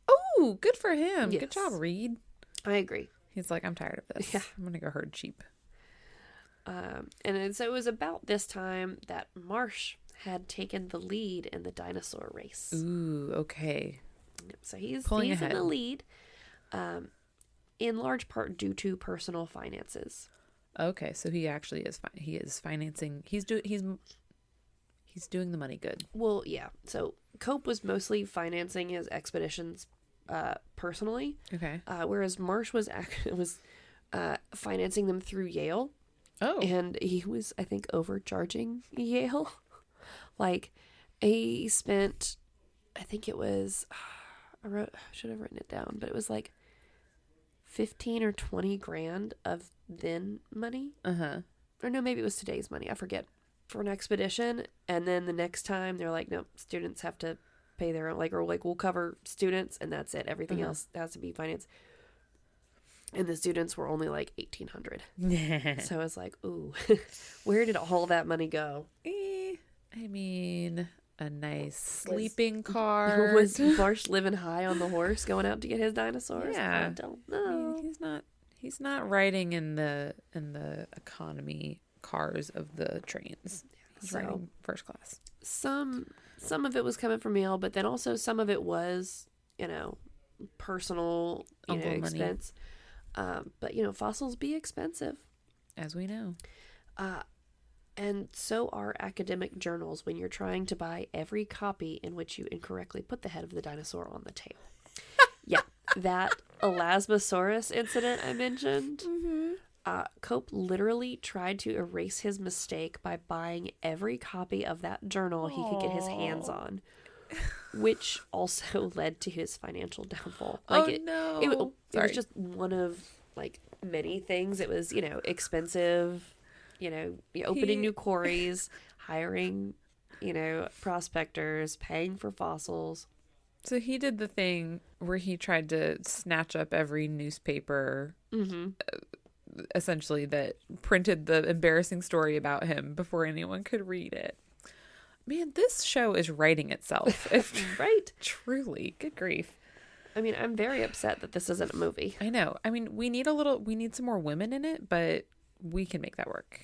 Oh, good for him. Yes. Good job, Reed. I agree. He's like, I'm tired of this. Yeah. I'm going to go herd sheep. So it was about this time that Marsh had taken the lead in the dinosaur race. Ooh, okay. So he's Pulling in ahead. the lead, in large part due to personal finances. Okay, so he actually is. He is financing. He's doing the money good. Well, yeah. So Cope was mostly financing his expeditions personally, Okay. whereas Marsh was financing them through Yale. Oh. And he was, I think, overcharging Yale. Like, he spent, I think it was, I should have written it down, but it was like 15 or 20 grand of then money. Uh-huh. Or no, maybe it was today's money. I forget. For an expedition. And then the next time they're like, no, students have to pay their own, we'll cover students and that's it. Everything else has to be financed. And the students were only like 1,800. So I was like, ooh, where did all that money go? I mean, a nice sleeping car. Was Marsh living high on the horse going out to get his dinosaurs? Yeah. I don't know. I mean, he's not riding in the economy cars of the trains. He's riding first class. Some of it was coming from Yale, but then also some of it was, personal, Uncle money. expense. But fossils be expensive. As we know. And so are academic journals when you're trying to buy every copy in which you incorrectly put the head of the dinosaur on the tail. Yeah, that Elasmosaurus incident I mentioned. Cope literally tried to erase his mistake by buying every copy of that journal he could get his hands on, which also led to his financial downfall. It was just one of many things. It was expensive. Opening new quarries, hiring, prospectors, paying for fossils. So he did the thing where he tried to snatch up every newspaper, essentially, that printed the embarrassing story about him before anyone could read it. Man, this show is writing itself. Right. Truly. Good grief. I mean, I'm very upset that this isn't a movie. I know. I mean, we need some more women in it, but we can make that work.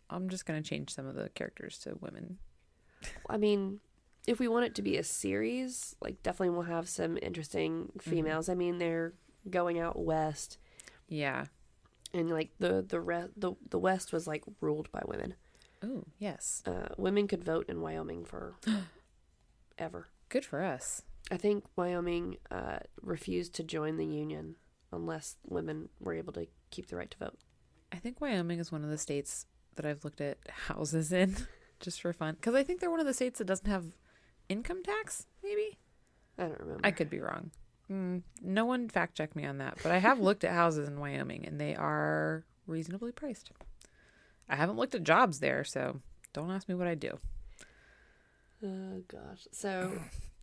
I'm just going to change some of the characters to women. I mean, if we want it to be a series, definitely we'll have some interesting females. I mean, they're going out west. Yeah. And the West was ruled by women. Oh, yes. Women could vote in Wyoming for ever. Good for us. I think Wyoming refused to join the Union unless women were able to keep the right to vote. I think Wyoming is one of the states that I've looked at houses in just for fun. Because I think they're one of the states that doesn't have income tax, maybe? I don't remember. I could be wrong. No one fact checked me on that. But I have looked at houses in Wyoming, and they are reasonably priced. I haven't looked at jobs there, so don't ask me what I do. Oh, gosh. So...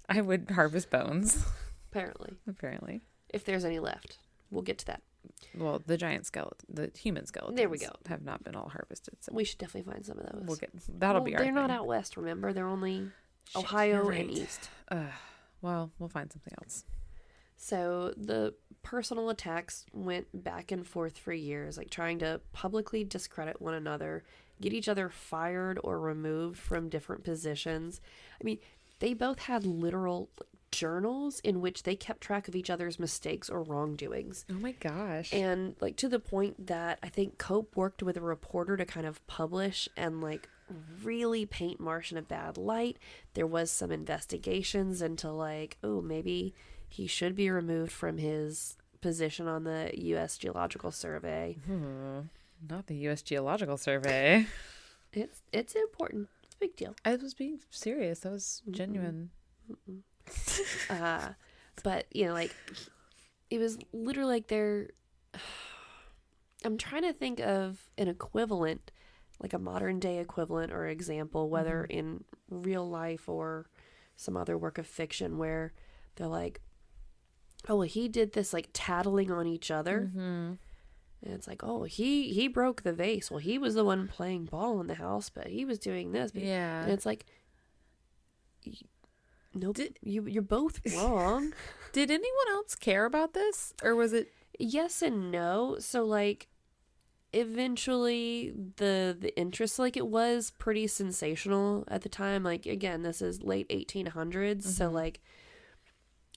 I would harvest bones. Apparently. If there's any left. We'll get to that. Well, the giant skeleton, the human skeletons, there we go, have not been all harvested. So we should definitely find some of those. That'll be our they're not thing. Out west, remember? They're only Ohio and east. Well, we'll find something else. So the personal attacks went back and forth for years, trying to publicly discredit one another, get each other fired or removed from different positions. I mean, they both had literal journals in which they kept track of each other's mistakes or wrongdoings. Oh my gosh. And to the point that I think Cope worked with a reporter to kind of publish and really paint Marsh in a bad light. There was some investigations into maybe he should be removed from his position on the U.S. Geological Survey. Not the U.S. Geological Survey. It's important. It's a big deal. I was being serious. That was genuine. But it was literally they're I'm trying to think of an equivalent, a modern day equivalent or example, whether in real life or some other work of fiction, where they're oh, well, he did this like tattling on each other. Mm-hmm. And it's like, oh, he broke the vase. Well, he was the one playing ball in the house, but he was doing this. Yeah. And it's like, nope, you're both wrong. Did anyone else care about this? Or was it... Yes and no. So, like, eventually the interest, like, it was pretty sensational at the time. Like, again, this is late 1800s. So, like,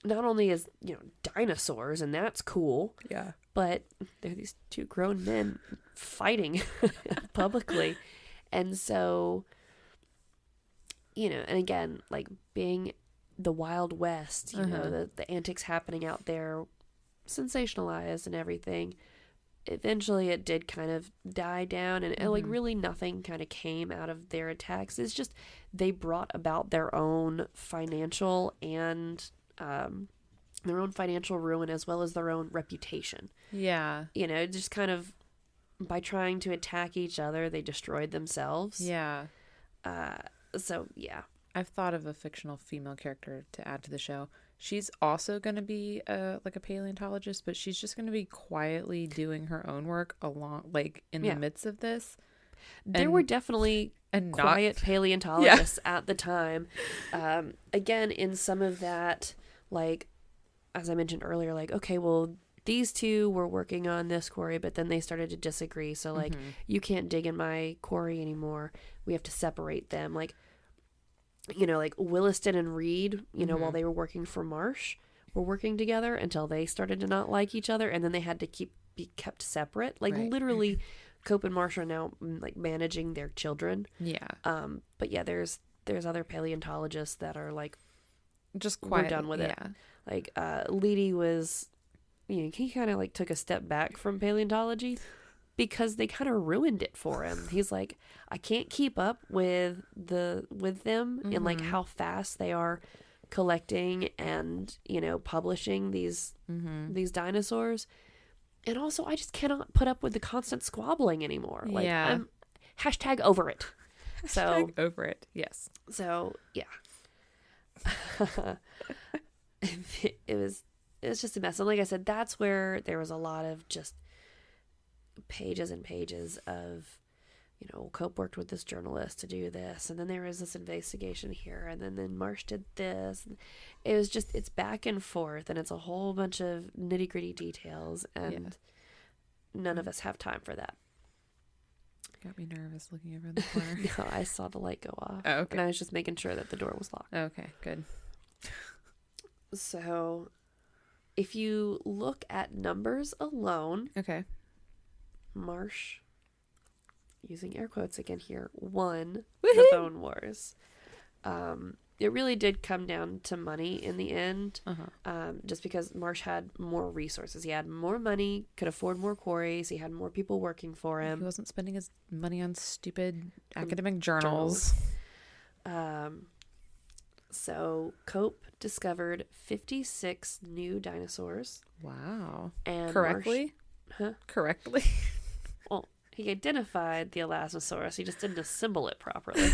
not only is, dinosaurs, and that's cool. Yeah. But there are these two grown men fighting publicly. And so, and again, like being the Wild West, the antics happening out there, sensationalized and everything. Eventually it did kind of die down, and like really nothing kind of came out of their attacks. It's just they brought about their own financial and their own financial ruin as well as their own reputation. Yeah. Just kind of by trying to attack each other, they destroyed themselves. Yeah. So, yeah. I've thought of a fictional female character to add to the show. She's also going to be like a paleontologist, but she's just going to be quietly doing her own work along, like in the midst of this. There were definitely quiet paleontologists at the time. Again, in some of that, like, as I mentioned earlier, like, okay, well, these two were working on this quarry, but then they started to disagree. So, like, you can't dig in my quarry anymore. We have to separate them. Like, like Williston and Reed, while they were working for Marsh, were working together until they started to not like each other. And then they had to be kept separate. Like, literally, Cope and Marsh are now, like, managing their children. Yeah. But yeah, there's other paleontologists that are, like, just quiet. We're done with it. Like, Leedy was, he kind of like took a step back from paleontology because they kind of ruined it for him. He's like, I can't keep up with them and like how fast they are collecting and, publishing these dinosaurs. And also I just cannot put up with the constant squabbling anymore. Like, I'm hashtag over it. Hashtag over it. Yes. So, yeah. It was just a mess. And like I said, that's where there was a lot of just pages and pages of, Cope worked with this journalist to do this, and then there was this investigation here, and then Marsh did this. It was just, it's back and forth, and it's a whole bunch of nitty gritty details, and none of us have time for that. Got me nervous looking over in the corner. No, I saw the light go off. Oh, okay. And I was just making sure that the door was locked. Okay, good. So, if you look at numbers alone, okay, Marsh, using air quotes again here, won Woo-hoo! the Bone Wars. It really did come down to money in the end, just because Marsh had more resources. He had more money, could afford more quarries, he had more people working for him. He wasn't spending his money on stupid academic journals. So Cope discovered 56 new dinosaurs. Wow. And correctly? Correctly? Well, he identified the Elasmosaurus. He just didn't assemble it properly.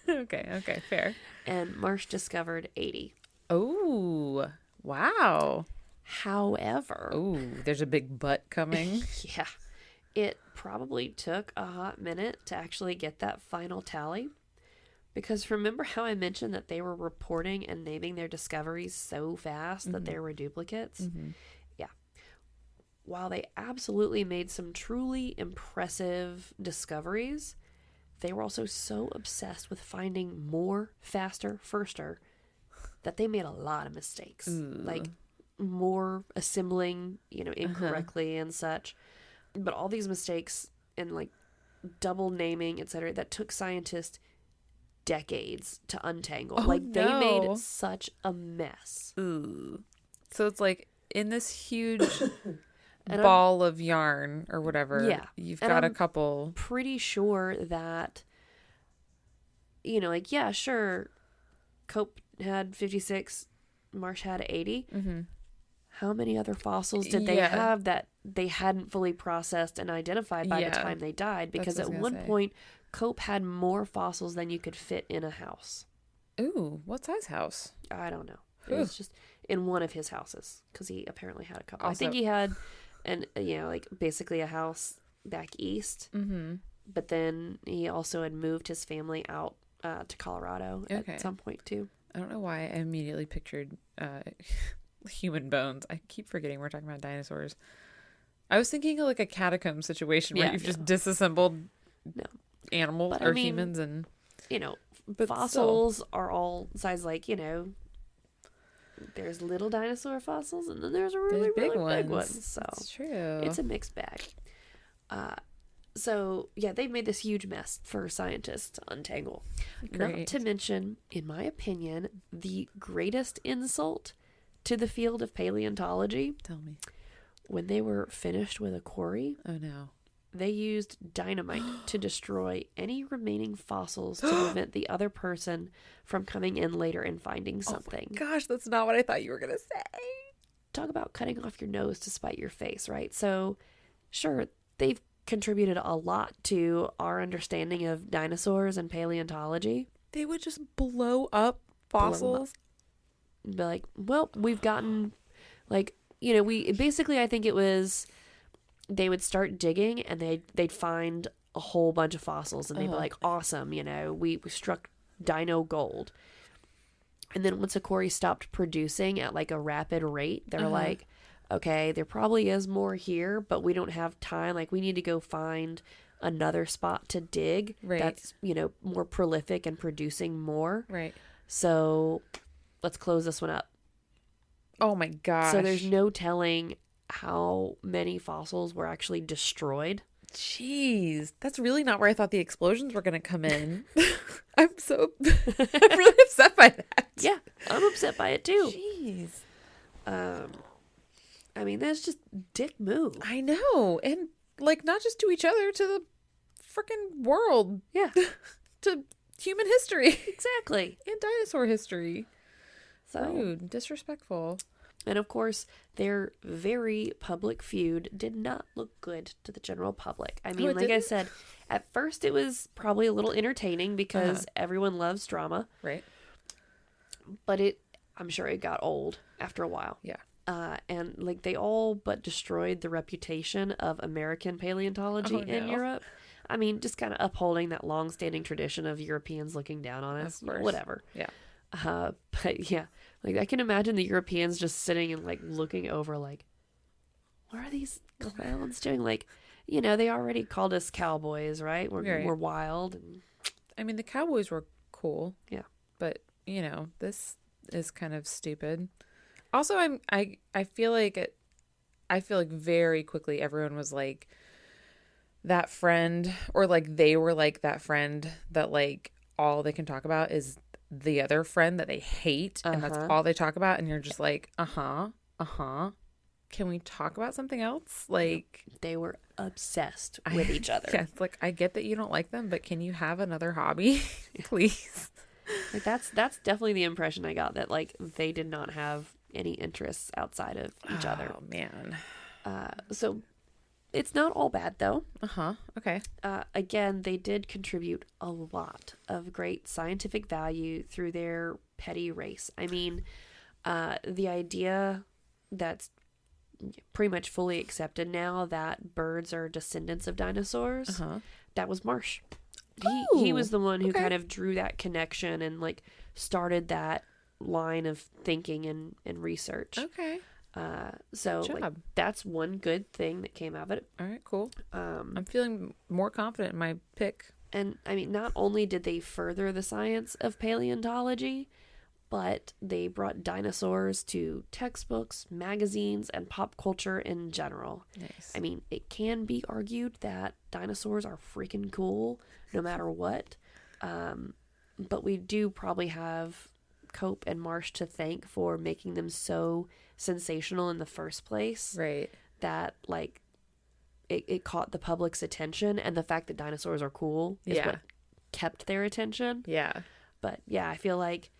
Okay, fair. And Marsh discovered 80. Oh, wow. However... Oh, there's a big butt coming. Yeah. It probably took a hot minute to actually get that final tally. Because remember how I mentioned that they were reporting and naming their discoveries so fast that there were duplicates? Yeah. While they absolutely made some truly impressive discoveries, they were also so obsessed with finding more, faster, firster, that they made a lot of mistakes. Like, more assembling, incorrectly and such. But all these mistakes and, like, double naming, etc., that took scientists decades to untangle. They made such a mess. Ooh. So it's like in this huge ball of yarn or whatever, you've got a couple. Pretty sure that, sure, Cope had 56, Marsh had 80. How many other fossils did they have that they hadn't fully processed and identified by the time they died? Because at one point, Cope had more fossils than you could fit in a house. Ooh, what size house? I don't know. It was just in one of his houses because he apparently had a couple. I Also- think he had like basically a house back east. Mm-hmm. But then he also had moved his family out to Colorado Okay. at some point too. I don't know why I immediately pictured human bones. I keep forgetting we're talking about dinosaurs. I was thinking of like a catacomb situation where you've just disassembled animals But, or I mean, humans and but fossils are all size like, there's little dinosaur fossils and then there's really big ones. So it's true. it's a mixed bag. So yeah, they've made this huge mess for scientists to untangle. Great. Not to mention, in my opinion, the greatest insult to the field of paleontology. Tell me. When they were finished with a quarry, Oh no. they used dynamite to destroy any remaining fossils to prevent the other person from coming in later and finding something. Gosh, that's not what I thought you were gonna say. Talk about cutting off your nose to spite your face, right? So, sure, they've contributed a lot to our understanding of dinosaurs and paleontology. They would just blow up fossils. Be like, well, we've gotten, like, we basically, I think it was, they would start digging and they'd find a whole bunch of fossils and they'd be like, awesome, we struck dino gold. And then once a quarry stopped producing at like a rapid rate, they're like, okay, there probably is more here, but we don't have time. Like, we need to go find another spot to dig that's, more prolific and producing more. Right. So let's close this one up. Oh my gosh. So there's no telling how many fossils were actually destroyed. Jeez, that's really not where I thought the explosions were going to come in. I'm really upset by that. Yeah, I'm upset by it too. Jeez. I mean, that's just dick move. I know. And like, not just to each other, to the freaking world. Yeah, To human history. exactly. And dinosaur history. So, Rude. Disrespectful. and of course, their very public feud did not look good to the general public. I mean, it like I didn't? said, at first it was probably a little entertaining because everyone loves drama, Right. but I'm sure it got old after a while. Yeah. And like they all but destroyed the reputation of American paleontology in no. Europe. I mean, just kind of upholding that long-standing tradition of Europeans looking down on us. Of course. Whatever. Yeah. But yeah, like I can imagine the Europeans just sitting and like looking over, like, what are these clowns doing? Like, they already called us cowboys, right? We're wild. And I mean, the Cowboys were cool. Yeah. But, this is kind of stupid. Also, I feel like very quickly everyone was like that friend, or like they were like that friend that like all they can talk about is the other friend that they hate, and that's all they talk about, and you're just like, can we talk about something else? Like, they were obsessed with each other. Yeah, it's like, I get that you don't like them, but can you have another hobby, please? Like that's definitely the impression I got, that like they did not have any interests outside of each other. Oh man. So it's not all bad though. Okay. Again, they did contribute a lot of great scientific value through their petty race. I mean, the idea that's pretty much fully accepted now that birds are descendants of dinosaurs, that was Marsh. He was the one who kind of drew that connection and like started that line of thinking and research. Okay. So like, that's one good thing that came out of it. All right, cool. I'm feeling more confident in my pick. And I mean, not only did they further the science of paleontology, but they brought dinosaurs to textbooks, magazines, and pop culture in general. Nice. I mean, it can be argued that dinosaurs are freaking cool no matter what. But we do probably have Cope and Marsh to thank for making them so sensational in the first place. Right. That, like, it caught the public's attention, and the fact that dinosaurs are cool is what kept their attention. Yeah. But yeah, I feel like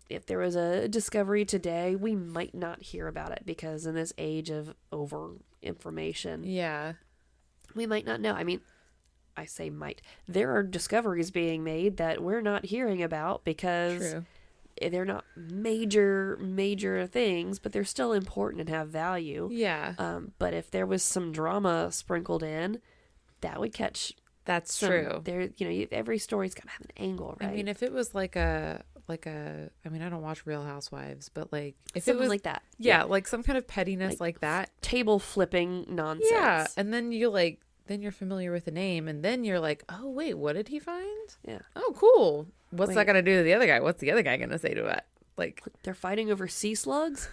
if there was a discovery today, we might not hear about it because in this age of over information, we might not know. I mean, I say might. There are discoveries being made that we're not hearing about because they're not major things, but they're still important and have value. Yeah. But if there was some drama sprinkled in, that would catch. That's true. There, every story's got to have an angle, right? I mean, if it was like I mean, I don't watch Real Housewives, but like if something it was like that, yeah, like some kind of pettiness like that, table flipping nonsense. yeah, and then then you're familiar with the name, and then you're like, oh wait, what did he find? Yeah. Oh, cool. What's that gonna do to the other guy? What's the other guy gonna say to it? Like, they're fighting over sea slugs.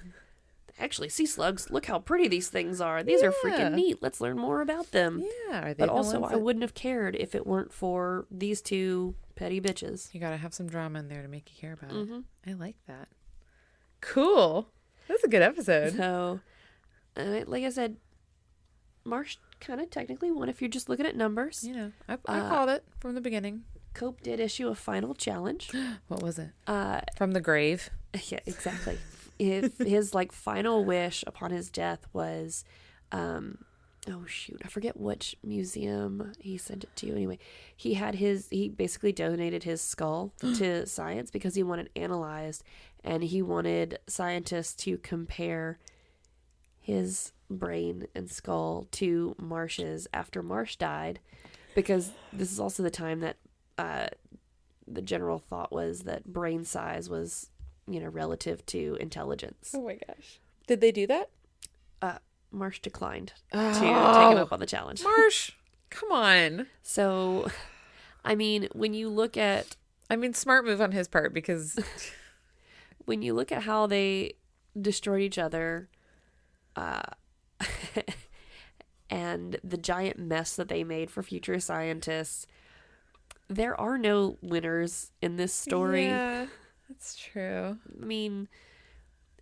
Actually, sea slugs, look how pretty these things are. These are freaking neat. Let's learn more about them. Yeah. Are they but also, I wouldn't have cared if it weren't for these two petty bitches. You gotta have some drama in there to make you care about it. I like that. Cool. That's a good episode. So, like I said, Marsh kind of technically won if you're just looking at numbers. I called it from the beginning. Cope did issue a final challenge. What was it? From the grave. Yeah, exactly. His final wish upon his death was, oh shoot, I forget which museum he sent it to. Anyway, he basically donated his skull to science because he wanted it analyzed, and he wanted scientists to compare his brain and skull to Marsh's after Marsh died, because this is also the time that the general thought was that brain size was, relative to intelligence. Oh my gosh. Did they do that? Marsh declined to take him up on the challenge. Marsh, come on. So, I mean, when you look at... smart move on his part, because... when you look at how they destroyed each other, and the giant mess that they made for future scientists, there are no winners in this story. Yeah, that's true.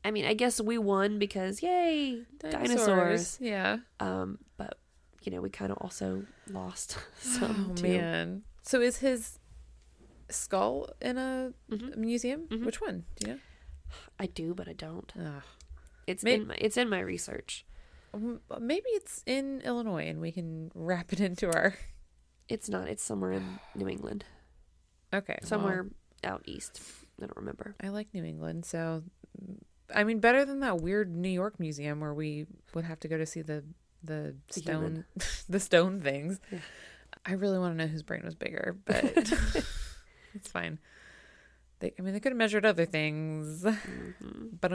I guess we won because, yay, dinosaurs. Yeah. But, we kind of also lost some, too. Man. So is his skull in a museum? Which one? Do you know? I do, but I don't. Ugh. It's in my research. Maybe it's in Illinois and we can wrap it into our... It's not. It's somewhere in New England. Okay. Somewhere out east. I don't remember. I like New England, so... better than that weird New York museum where we would have to go to see the stone the stone things. Yeah. I really want to know whose brain was bigger, but it's fine. They could have measured other things, but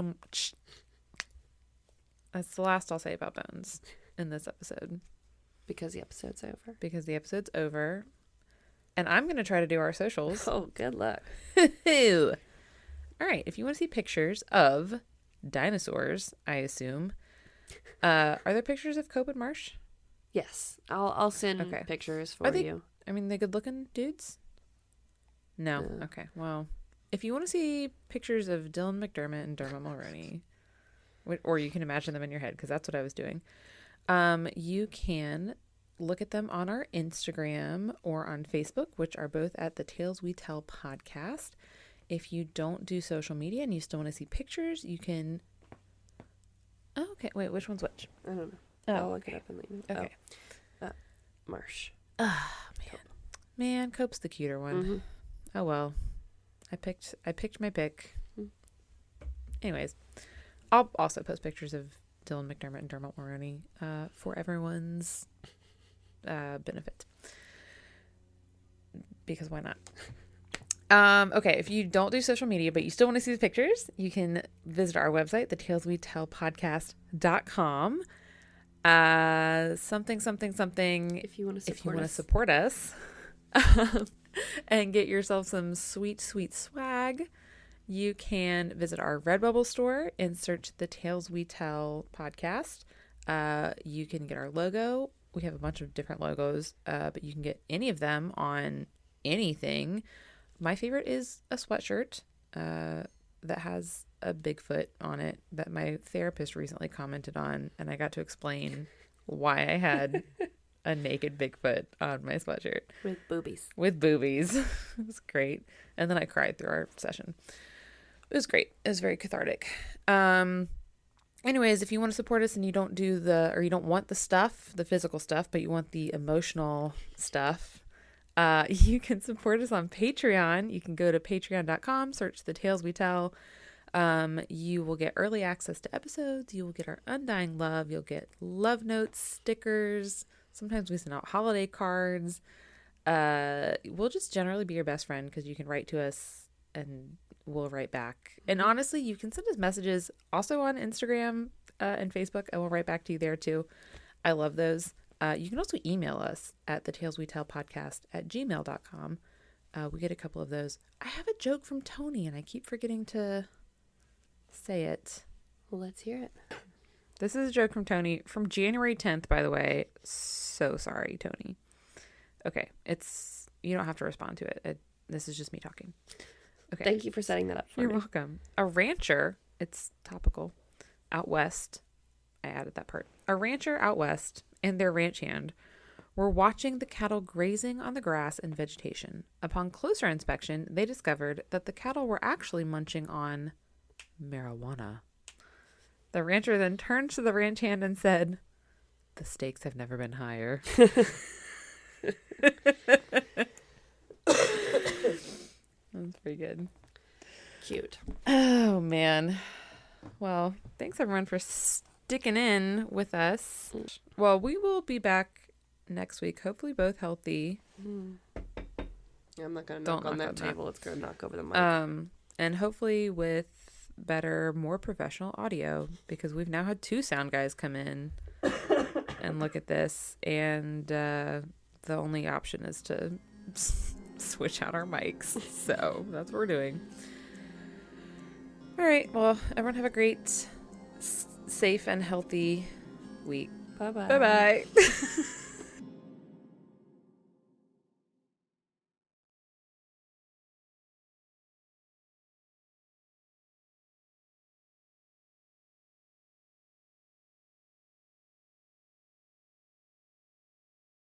that's the last I'll say about bones in this episode. Because the episode's over. And I'm going to try to do our socials. Oh, good luck. All right. If you want to see pictures of dinosaurs, I assume, are there pictures of Cope and Marsh? Yes. I'll send pictures for you. They good looking dudes? No. Okay. Well, if you want to see pictures of Dylan McDermott and Dermot Mulroney, or you can imagine them in your head, because that's what I was doing, you can look at them on our Instagram or on Facebook, which are both at the Tales We Tell podcast. If you don't do social media and you still want to see pictures, you can... Oh, okay. Wait, which one's which? I don't know. I'll look it up and let you know. Okay. Marsh. Oh, man. Man, Cope's the cuter one. Oh, well. I picked my pick. Anyways, I'll also post pictures of Dylan McDermott and Dermot Mulroney for everyone's benefit. Because why not? Okay, if you don't do social media, but you still want to see the pictures, you can visit our website, thetaleswetellpodcast.com. Something. If you want to support us and get yourself some sweet, sweet swag, you can visit our Redbubble store and search the Tales We Tell podcast. You can get our logo. We have a bunch of different logos, but you can get any of them on anything. My favorite is a sweatshirt that has a Bigfoot on it that my therapist recently commented on, and I got to explain why I had a naked Bigfoot on my sweatshirt. With boobies. It was great. And then I cried through our session. It was great. It was very cathartic. Anyways, if you want to support us and you don't want the stuff, the physical stuff, but you want the emotional stuff, You can support us on Patreon. You can go to patreon.com, search The Tales We Tell. You will get early access to episodes. You will get our undying love. You'll get love notes, stickers. Sometimes we send out holiday cards. We'll just generally be your best friend because you can write to us and we'll write back. And honestly, you can send us messages also on Instagram and Facebook, and we'll write back to you there too. I love those. You can also email us at thetaleswetellpodcast@gmail.com. We get a couple of those. I have a joke from Tony and I keep forgetting to say it. Well, let's hear it. This is a joke from Tony from January 10th, by the way. So sorry, Tony. Okay, you don't have to respond to it. This is just me talking. Okay. Thank you for setting that up for me. You're welcome. A rancher, it's topical, out west. I added that part. A rancher out west and their ranch hand were watching the cattle grazing on the grass and vegetation. Upon closer inspection, they discovered that the cattle were actually munching on marijuana. The rancher then turned to the ranch hand and said, "The stakes have never been higher." That's pretty good. Cute. Oh, man. Well, thanks everyone for sticking in with us. Well, we will be back next week, hopefully both healthy. I'm not going to knock on that table. It's going to knock over the mic. And hopefully with better, more professional audio, because we've now had 2 sound guys come in and look at this, and the only option is to switch out our mics. So that's what we're doing. All right. Well, everyone have a great, safe, and healthy week. Bye-bye. Bye-bye.